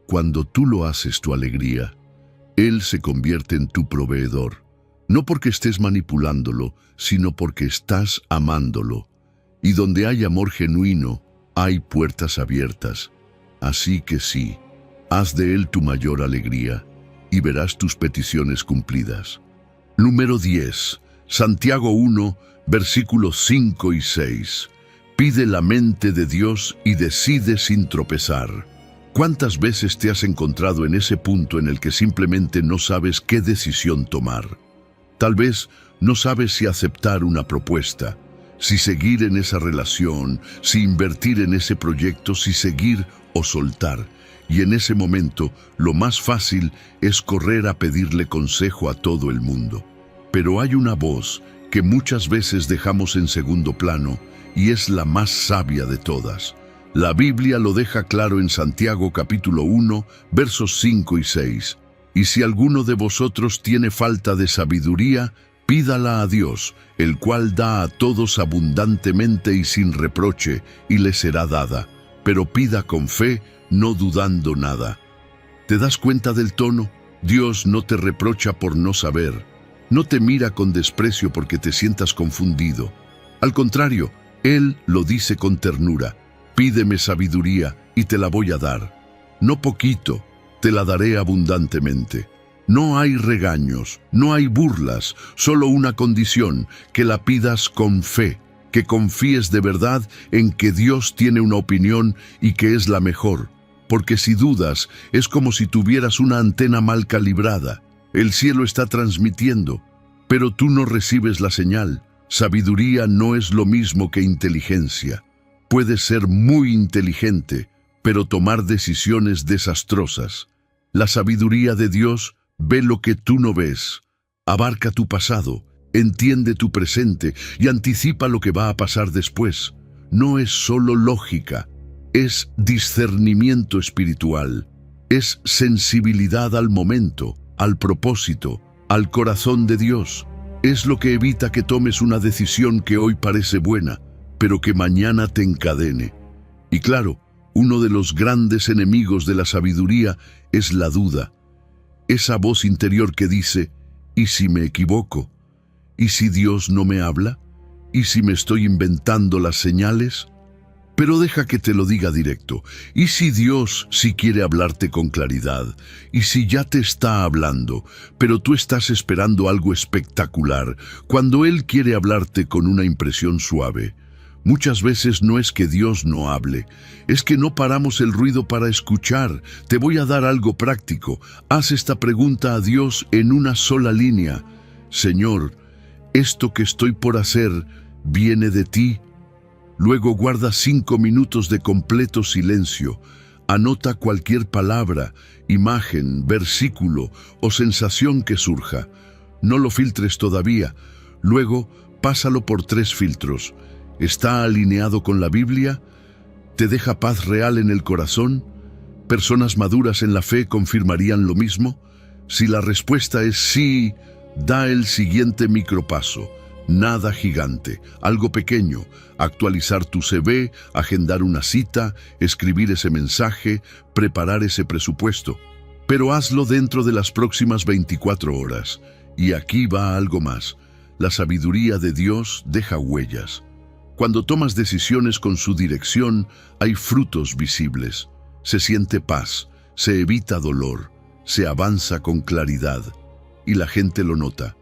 Cuando tú lo haces tu alegría, Él se convierte en tu proveedor. No porque estés manipulándolo, sino porque estás amándolo. Y donde hay amor genuino, hay puertas abiertas. Así que sí, haz de Él tu mayor alegría y verás tus peticiones cumplidas. Número 10. Santiago 1, versículos 5 y 6. Pide la mente de Dios y decide sin tropezar. ¿Cuántas veces te has encontrado en ese punto en el que simplemente no sabes qué decisión tomar? Tal vez no sabes si aceptar una propuesta, si seguir en esa relación, si invertir en ese proyecto, si seguir o soltar. Y en ese momento, lo más fácil es correr a pedirle consejo a todo el mundo. Pero hay una voz que muchas veces dejamos en segundo plano y es la más sabia de todas. La Biblia lo deja claro en Santiago capítulo 1, versos 5 y 6. Y si alguno de vosotros tiene falta de sabiduría, pídala a Dios, el cual da a todos abundantemente y sin reproche, y le será dada. Pero pida con fe, no dudando nada. ¿Te das cuenta del tono? Dios no te reprocha por no saber, no te mira con desprecio porque te sientas confundido. Al contrario, Él lo dice con ternura: pídeme sabiduría y te la voy a dar. No poquito, te la daré abundantemente. No hay regaños, no hay burlas, solo una condición: que la pidas con fe, que confíes de verdad en que Dios tiene una opinión y que es la mejor. Porque si dudas, es como si tuvieras una antena mal calibrada. El cielo está transmitiendo, pero tú no recibes la señal. Sabiduría no es lo mismo que inteligencia. Puedes ser muy inteligente, pero tomar decisiones desastrosas. La sabiduría de Dios ve lo que tú no ves, abarca tu pasado, entiende tu presente y anticipa lo que va a pasar después. No es solo lógica, es discernimiento espiritual, es sensibilidad al momento, al propósito, al corazón de Dios. Es lo que evita que tomes una decisión que hoy parece buena, pero que mañana te encadene. Y claro, uno de los grandes enemigos de la sabiduría es la duda. Esa voz interior que dice: ¿y si me equivoco? ¿Y si Dios no me habla? ¿Y si me estoy inventando las señales? Pero deja que te lo diga directo. ¿Y si Dios sí quiere hablarte con claridad? ¿Y si ya te está hablando, pero tú estás esperando algo espectacular, cuando Él quiere hablarte con una impresión suave? Muchas veces no es que Dios no hable, es que no paramos el ruido para escuchar. Te voy a dar algo práctico. Haz esta pregunta a Dios en una sola línea: Señor, ¿esto que estoy por hacer viene de ti? Luego guarda 5 minutos de completo silencio. Anota cualquier palabra, imagen, versículo o sensación que surja. No lo filtres todavía. Luego, pásalo por 3 filtros. ¿Está alineado con la Biblia? ¿Te deja paz real en el corazón? ¿Personas maduras en la fe confirmarían lo mismo? Si la respuesta es sí, da el siguiente micropaso. Nada gigante, algo pequeño: actualizar tu CV, agendar una cita, escribir ese mensaje, preparar ese presupuesto. Pero hazlo dentro de las próximas 24 horas. Y aquí va algo más: la sabiduría de Dios deja huellas. Cuando tomas decisiones con su dirección, hay frutos visibles. Se siente paz, se evita dolor, se avanza con claridad. Y la gente lo nota.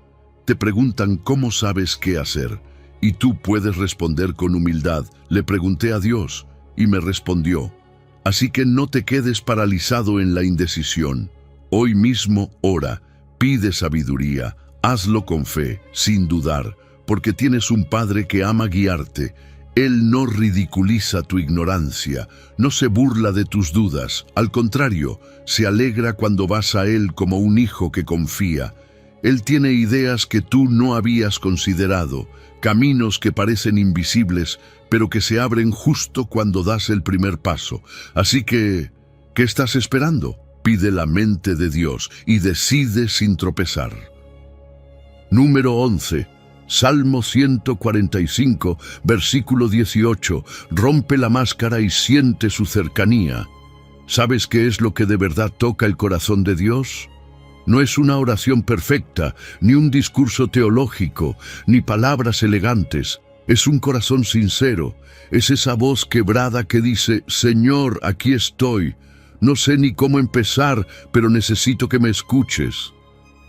Te preguntan cómo sabes qué hacer, y tú puedes responder con humildad: le pregunté a Dios y me respondió. Así que no te quedes paralizado en la indecisión. Hoy mismo ora, pide sabiduría, hazlo con fe, sin dudar, porque tienes un Padre que ama guiarte. Él no ridiculiza tu ignorancia, no se burla de tus dudas. Al contrario, se alegra cuando vas a Él como un hijo que confía. Él tiene ideas que tú no habías considerado, caminos que parecen invisibles, pero que se abren justo cuando das el primer paso. Así que, ¿qué estás esperando? Pide la mente de Dios y decide sin tropezar. Número 11. Salmo 145, versículo 18. Rompe la máscara y siente su cercanía. ¿Sabes qué es lo que de verdad toca el corazón de Dios? No es una oración perfecta, ni un discurso teológico, ni palabras elegantes. Es un corazón sincero. Es esa voz quebrada que dice: Señor, aquí estoy. No sé ni cómo empezar, pero necesito que me escuches.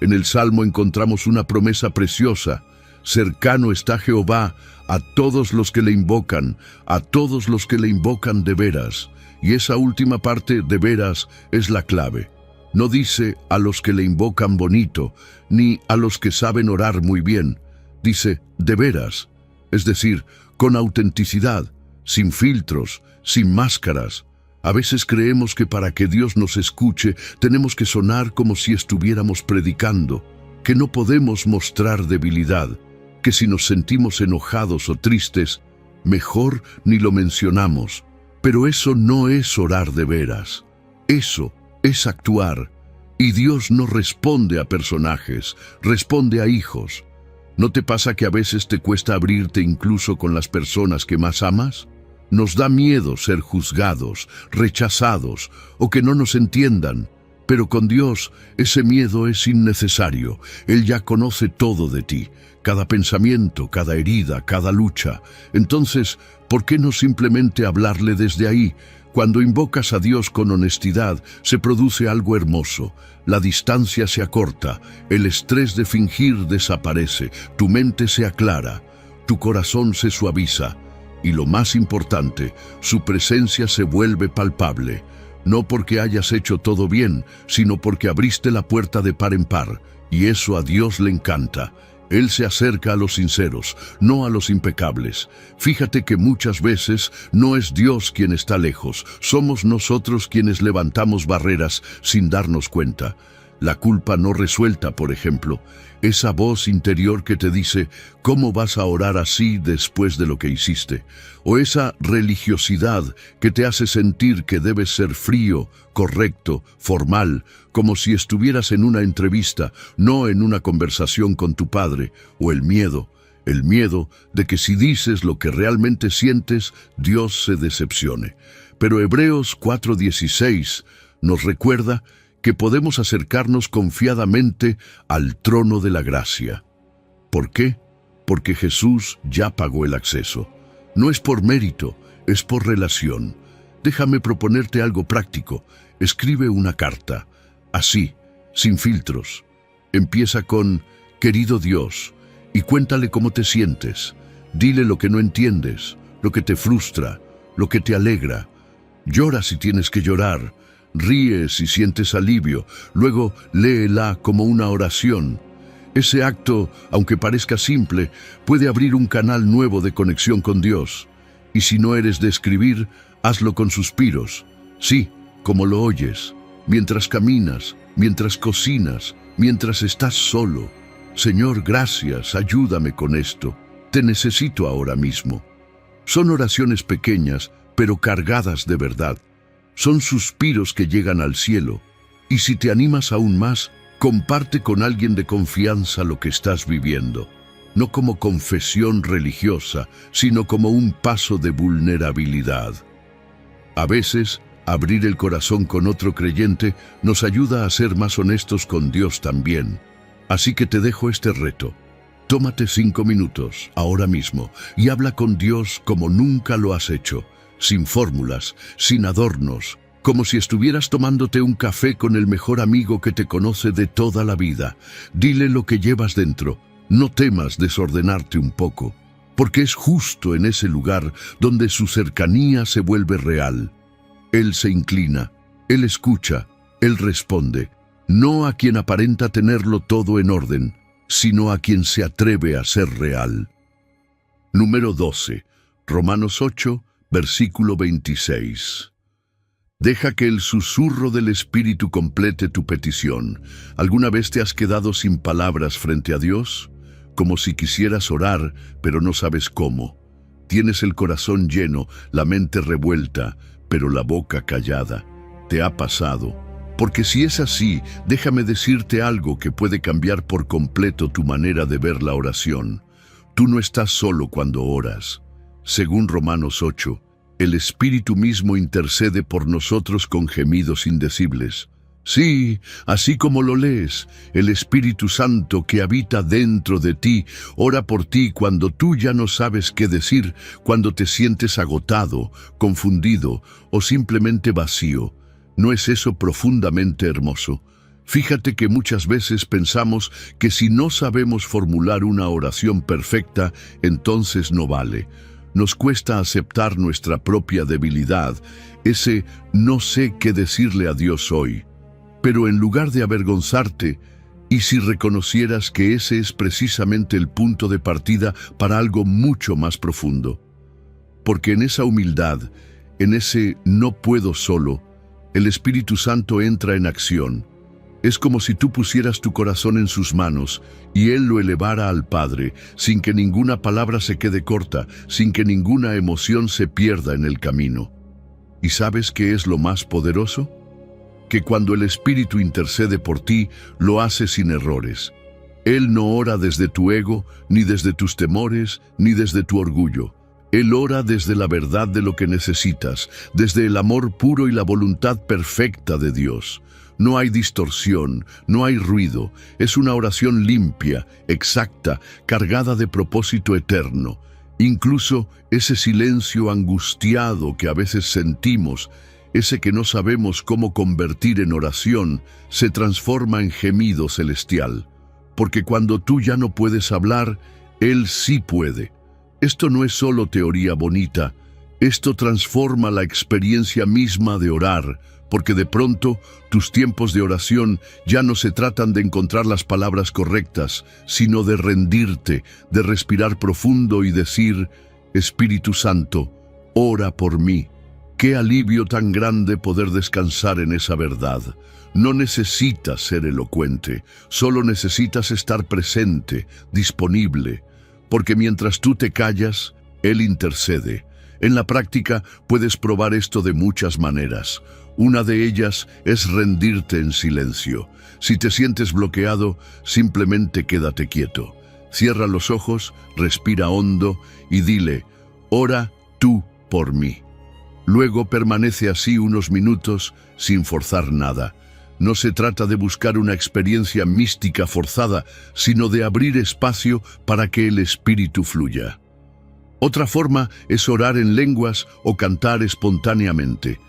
En el Salmo encontramos una promesa preciosa: cercano está Jehová a todos los que le invocan, a todos los que le invocan de veras. Y esa última parte, de veras, es la clave. No dice a los que le invocan bonito, ni a los que saben orar muy bien. Dice de veras, es decir, con autenticidad, sin filtros, sin máscaras. A veces creemos que para que Dios nos escuche tenemos que sonar como si estuviéramos predicando, que no podemos mostrar debilidad, que si nos sentimos enojados o tristes, mejor ni lo mencionamos. Pero eso no es orar de veras. Eso es actuar. Y Dios no responde a personajes, responde a hijos. ¿No te pasa que a veces te cuesta abrirte incluso con las personas que más amas? Nos da miedo ser juzgados, rechazados o que no nos entiendan. Pero con Dios, ese miedo es innecesario. Él ya conoce todo de ti, cada pensamiento, cada herida, cada lucha. Entonces, ¿por qué no simplemente hablarle desde ahí? Cuando invocas a Dios con honestidad, se produce algo hermoso. La distancia se acorta, el estrés de fingir desaparece, tu mente se aclara, tu corazón se suaviza. Y lo más importante, su presencia se vuelve palpable. No porque hayas hecho todo bien, sino porque abriste la puerta de par en par, y eso a Dios le encanta. Él se acerca a los sinceros, no a los impecables. Fíjate que muchas veces no es Dios quien está lejos, somos nosotros quienes levantamos barreras sin darnos cuenta. La culpa no resuelta, por ejemplo, esa voz interior que te dice, ¿cómo vas a orar así después de lo que hiciste? O esa religiosidad que te hace sentir que debes ser frío, correcto, formal, como si estuvieras en una entrevista, no en una conversación con tu padre. O el miedo de que si dices lo que realmente sientes, Dios se decepcione. Pero Hebreos 4:16 nos recuerda que podemos acercarnos confiadamente al trono de la gracia. ¿Por qué? Porque Jesús ya pagó el acceso. No es por mérito, es por relación. Déjame proponerte algo práctico. Escribe una carta, así, sin filtros. Empieza con, querido Dios, y cuéntale cómo te sientes. Dile lo que no entiendes, lo que te frustra, lo que te alegra. Llora si tienes que llorar. Ríe si sientes alivio, luego léela como una oración. Ese acto, aunque parezca simple, puede abrir un canal nuevo de conexión con Dios. Y si no eres de escribir, hazlo con suspiros. Sí, como lo oyes, mientras caminas, mientras cocinas, mientras estás solo. Señor, gracias, ayúdame con esto. Te necesito ahora mismo. Son oraciones pequeñas, pero cargadas de verdad. Son suspiros que llegan al cielo. Y si te animas aún más, comparte con alguien de confianza lo que estás viviendo. No como confesión religiosa, sino como un paso de vulnerabilidad. A veces, abrir el corazón con otro creyente nos ayuda a ser más honestos con Dios también. Así que te dejo este reto. Tómate 5 minutos, ahora mismo, y habla con Dios como nunca lo has hecho. Sin fórmulas, sin adornos, como si estuvieras tomándote un café con el mejor amigo que te conoce de toda la vida. Dile lo que llevas dentro, no temas desordenarte un poco, porque es justo en ese lugar donde su cercanía se vuelve real. Él se inclina, Él escucha, Él responde, no a quien aparenta tenerlo todo en orden, sino a quien se atreve a ser real. Número 12, Romanos 8, Versículo 26. Deja que el susurro del Espíritu complete tu petición. ¿Alguna vez te has quedado sin palabras frente a Dios? Como si quisieras orar, pero no sabes cómo. Tienes el corazón lleno, la mente revuelta, pero la boca callada. ¿Te ha pasado? Porque si es así, déjame decirte algo que puede cambiar por completo tu manera de ver la oración. Tú no estás solo cuando oras. Según Romanos 8, el Espíritu mismo intercede por nosotros con gemidos indecibles. Sí, así como lo lees, el Espíritu Santo que habita dentro de ti, ora por ti cuando tú ya no sabes qué decir, cuando te sientes agotado, confundido o simplemente vacío. ¿No es eso profundamente hermoso? Fíjate que muchas veces pensamos que si no sabemos formular una oración perfecta, entonces no vale. Nos cuesta aceptar nuestra propia debilidad, ese no sé qué decirle a Dios hoy. Pero en lugar de avergonzarte, ¿y si reconocieras que ese es precisamente el punto de partida para algo mucho más profundo? Porque en esa humildad, en ese no puedo solo, el Espíritu Santo entra en acción. Es como si tú pusieras tu corazón en sus manos y Él lo elevara al Padre, sin que ninguna palabra se quede corta, sin que ninguna emoción se pierda en el camino. ¿Y sabes qué es lo más poderoso? Que cuando el Espíritu intercede por ti, lo hace sin errores. Él no ora desde tu ego, ni desde tus temores, ni desde tu orgullo. Él ora desde la verdad de lo que necesitas, desde el amor puro y la voluntad perfecta de Dios. No hay distorsión, no hay ruido. Es una oración limpia, exacta, cargada de propósito eterno. Incluso ese silencio angustiado que a veces sentimos, ese que no sabemos cómo convertir en oración, se transforma en gemido celestial. Porque cuando tú ya no puedes hablar, Él sí puede. Esto no es solo teoría bonita, esto transforma la experiencia misma de orar, porque de pronto tus tiempos de oración ya no se tratan de encontrar las palabras correctas, sino de rendirte, de respirar profundo y decir: Espíritu Santo, ora por mí. Qué alivio tan grande poder descansar en esa verdad. No necesitas ser elocuente, solo necesitas estar presente, disponible, porque mientras tú te callas, Él intercede. En la práctica puedes probar esto de muchas maneras. Una de ellas es rendirte en silencio. Si te sientes bloqueado, simplemente quédate quieto. Cierra los ojos, respira hondo y dile: ora tú por mí. Luego permanece así unos minutos sin forzar nada. No se trata de buscar una experiencia mística forzada, sino de abrir espacio para que el espíritu fluya. Otra forma es orar en lenguas o cantar espontáneamente.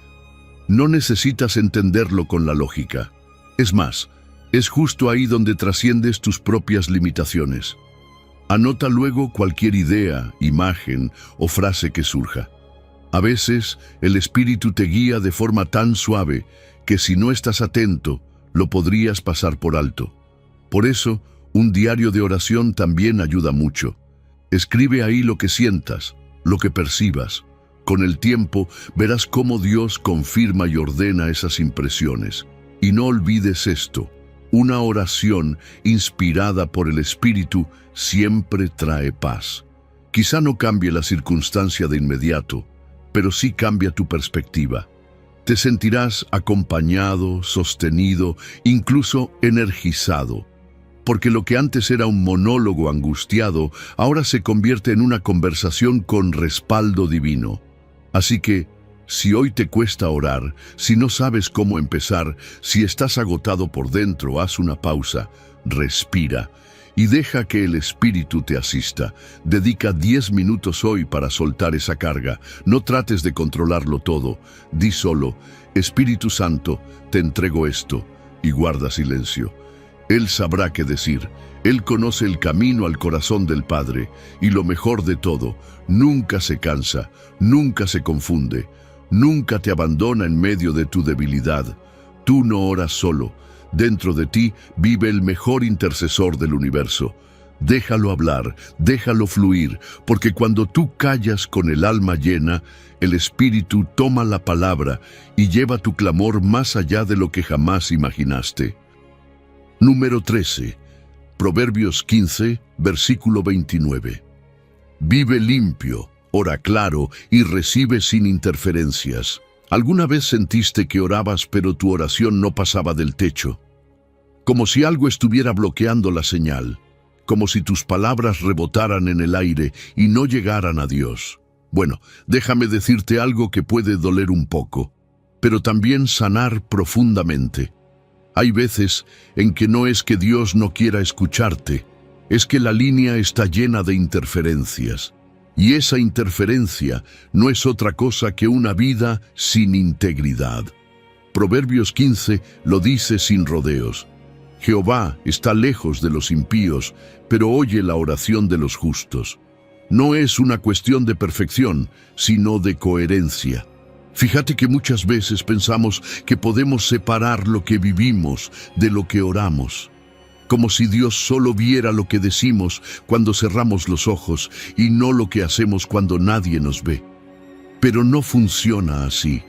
No necesitas entenderlo con la lógica. Es más, es justo ahí donde trasciendes tus propias limitaciones. Anota luego cualquier idea, imagen o frase que surja. A veces, el espíritu te guía de forma tan suave que si no estás atento, lo podrías pasar por alto. Por eso, un diario de oración también ayuda mucho. Escribe ahí lo que sientas, lo que percibas. Con el tiempo, verás cómo Dios confirma y ordena esas impresiones. Y no olvides esto: una oración inspirada por el Espíritu siempre trae paz. Quizá no cambie la circunstancia de inmediato, pero sí cambia tu perspectiva. Te sentirás acompañado, sostenido, incluso energizado, porque lo que antes era un monólogo angustiado, ahora se convierte en una conversación con respaldo divino. Así que, si hoy te cuesta orar, si no sabes cómo empezar, si estás agotado por dentro, haz una pausa, respira y deja que el Espíritu te asista. Dedica 10 minutos hoy para soltar esa carga. No trates de controlarlo todo. Di solo: Espíritu Santo, te entrego esto, y guarda silencio. Él sabrá qué decir. Él conoce el camino al corazón del Padre, y lo mejor de todo, nunca se cansa, nunca se confunde, nunca te abandona en medio de tu debilidad. Tú no oras solo. Dentro de ti vive el mejor intercesor del universo. Déjalo hablar, déjalo fluir, porque cuando tú callas con el alma llena, el Espíritu toma la palabra y lleva tu clamor más allá de lo que jamás imaginaste. Número 13. Proverbios 15, versículo 29. Vive limpio, ora claro y recibe sin interferencias. ¿Alguna vez sentiste que orabas pero tu oración no pasaba del techo? Como si algo estuviera bloqueando la señal, como si tus palabras rebotaran en el aire y no llegaran a Dios. Bueno, déjame decirte algo que puede doler un poco, pero también sanar profundamente. Hay veces en que no es que Dios no quiera escucharte, es que la línea está llena de interferencias. Y esa interferencia no es otra cosa que una vida sin integridad. Proverbios 15 lo dice sin rodeos. Jehová está lejos de los impíos, pero oye la oración de los justos. No es una cuestión de perfección, sino de coherencia. Fíjate que muchas veces pensamos que podemos separar lo que vivimos de lo que oramos, como si Dios solo viera lo que decimos cuando cerramos los ojos y no lo que hacemos cuando nadie nos ve. Pero no funciona así.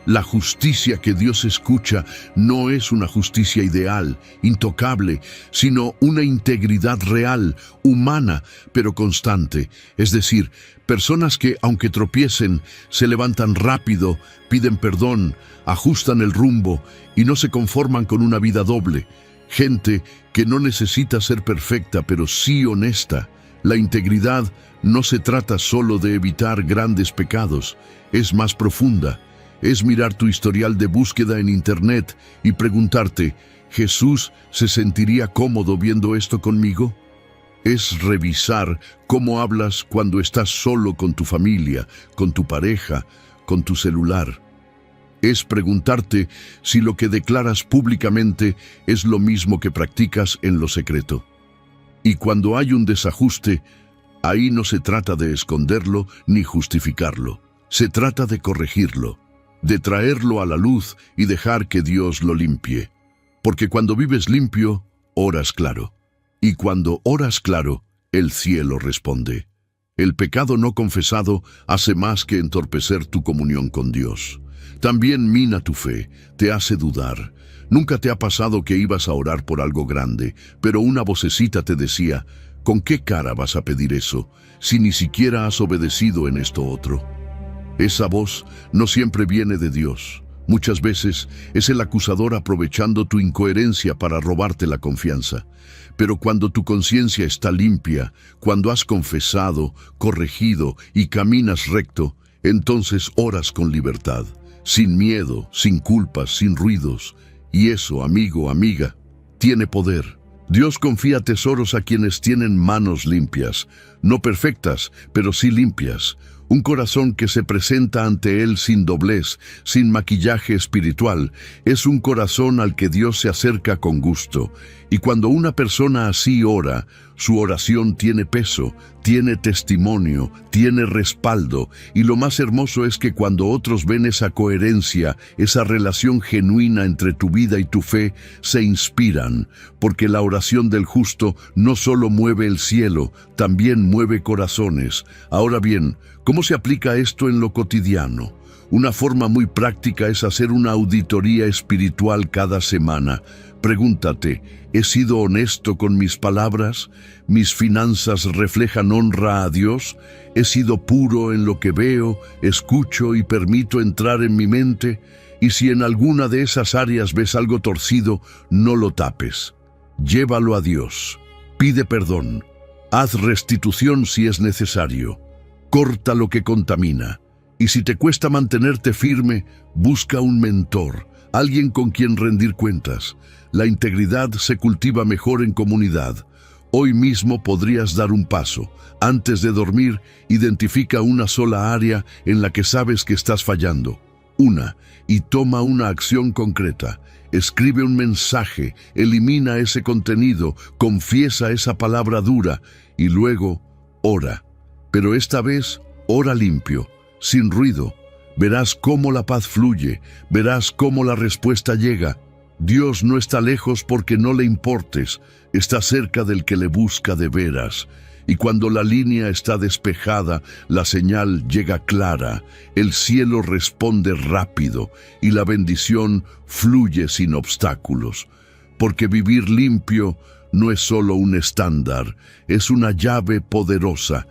La justicia que Dios escucha no es una justicia ideal, intocable, sino una integridad real, humana, pero constante. Es decir, personas que, aunque tropiecen, se levantan rápido, piden perdón, ajustan el rumbo y no se conforman con una vida doble. Gente que no necesita ser perfecta, pero sí honesta. La integridad no se trata solo de evitar grandes pecados, es más profunda. Es mirar tu historial de búsqueda en Internet y preguntarte, ¿Jesús se sentiría cómodo viendo esto conmigo? Es revisar cómo hablas cuando estás solo con tu familia, con tu pareja, con tu celular. Es preguntarte si lo que declaras públicamente es lo mismo que practicas en lo secreto. Y cuando hay un desajuste, ahí no se trata de esconderlo ni justificarlo. Se trata de corregirlo, de traerlo a la luz y dejar que Dios lo limpie. Porque cuando vives limpio, oras claro. Y cuando oras claro, el cielo responde. El pecado no confesado hace más que entorpecer tu comunión con Dios. También mina tu fe, te hace dudar. Nunca te ha pasado que ibas a orar por algo grande, pero una vocecita te decía, ¿con qué cara vas a pedir eso, si ni siquiera has obedecido en esto otro? Esa voz no siempre viene de Dios. Muchas veces es el acusador aprovechando tu incoherencia para robarte la confianza. Pero cuando tu conciencia está limpia, cuando has confesado, corregido y caminas recto, entonces oras con libertad, sin miedo, sin culpas, sin ruidos. Y eso, amigo, amiga, tiene poder. Dios confía tesoros a quienes tienen manos limpias, no perfectas, pero sí limpias. Un corazón que se presenta ante Él sin doblez, sin maquillaje espiritual, es un corazón al que Dios se acerca con gusto. Y cuando una persona así ora, su oración tiene peso, tiene testimonio, tiene respaldo. Y lo más hermoso es que cuando otros ven esa coherencia, esa relación genuina entre tu vida y tu fe, se inspiran, porque la oración del justo no solo mueve el cielo, también mueve corazones. Ahora bien, ¿cómo se aplica esto en lo cotidiano? Una forma muy práctica es hacer una auditoría espiritual cada semana. Pregúntate, ¿he sido honesto con mis palabras? ¿Mis finanzas reflejan honra a Dios? ¿He sido puro en lo que veo, escucho y permito entrar en mi mente? Y si en alguna de esas áreas ves algo torcido, no lo tapes. Llévalo a Dios. Pide perdón. Haz restitución si es necesario. Corta lo que contamina. Y si te cuesta mantenerte firme, busca un mentor, alguien con quien rendir cuentas. La integridad se cultiva mejor en comunidad. Hoy mismo podrías dar un paso. Antes de dormir, identifica una sola área en la que sabes que estás fallando. Y toma una acción concreta. Escribe un mensaje, elimina ese contenido, confiesa esa palabra dura y luego ora. Pero esta vez, ora limpio, sin ruido. Verás cómo la paz fluye, verás cómo la respuesta llega. Dios no está lejos porque no le importes, está cerca del que le busca de veras. Y cuando la línea está despejada, la señal llega clara, el cielo responde rápido y la bendición fluye sin obstáculos. Porque vivir limpio no es solo un estándar, es una llave poderosa.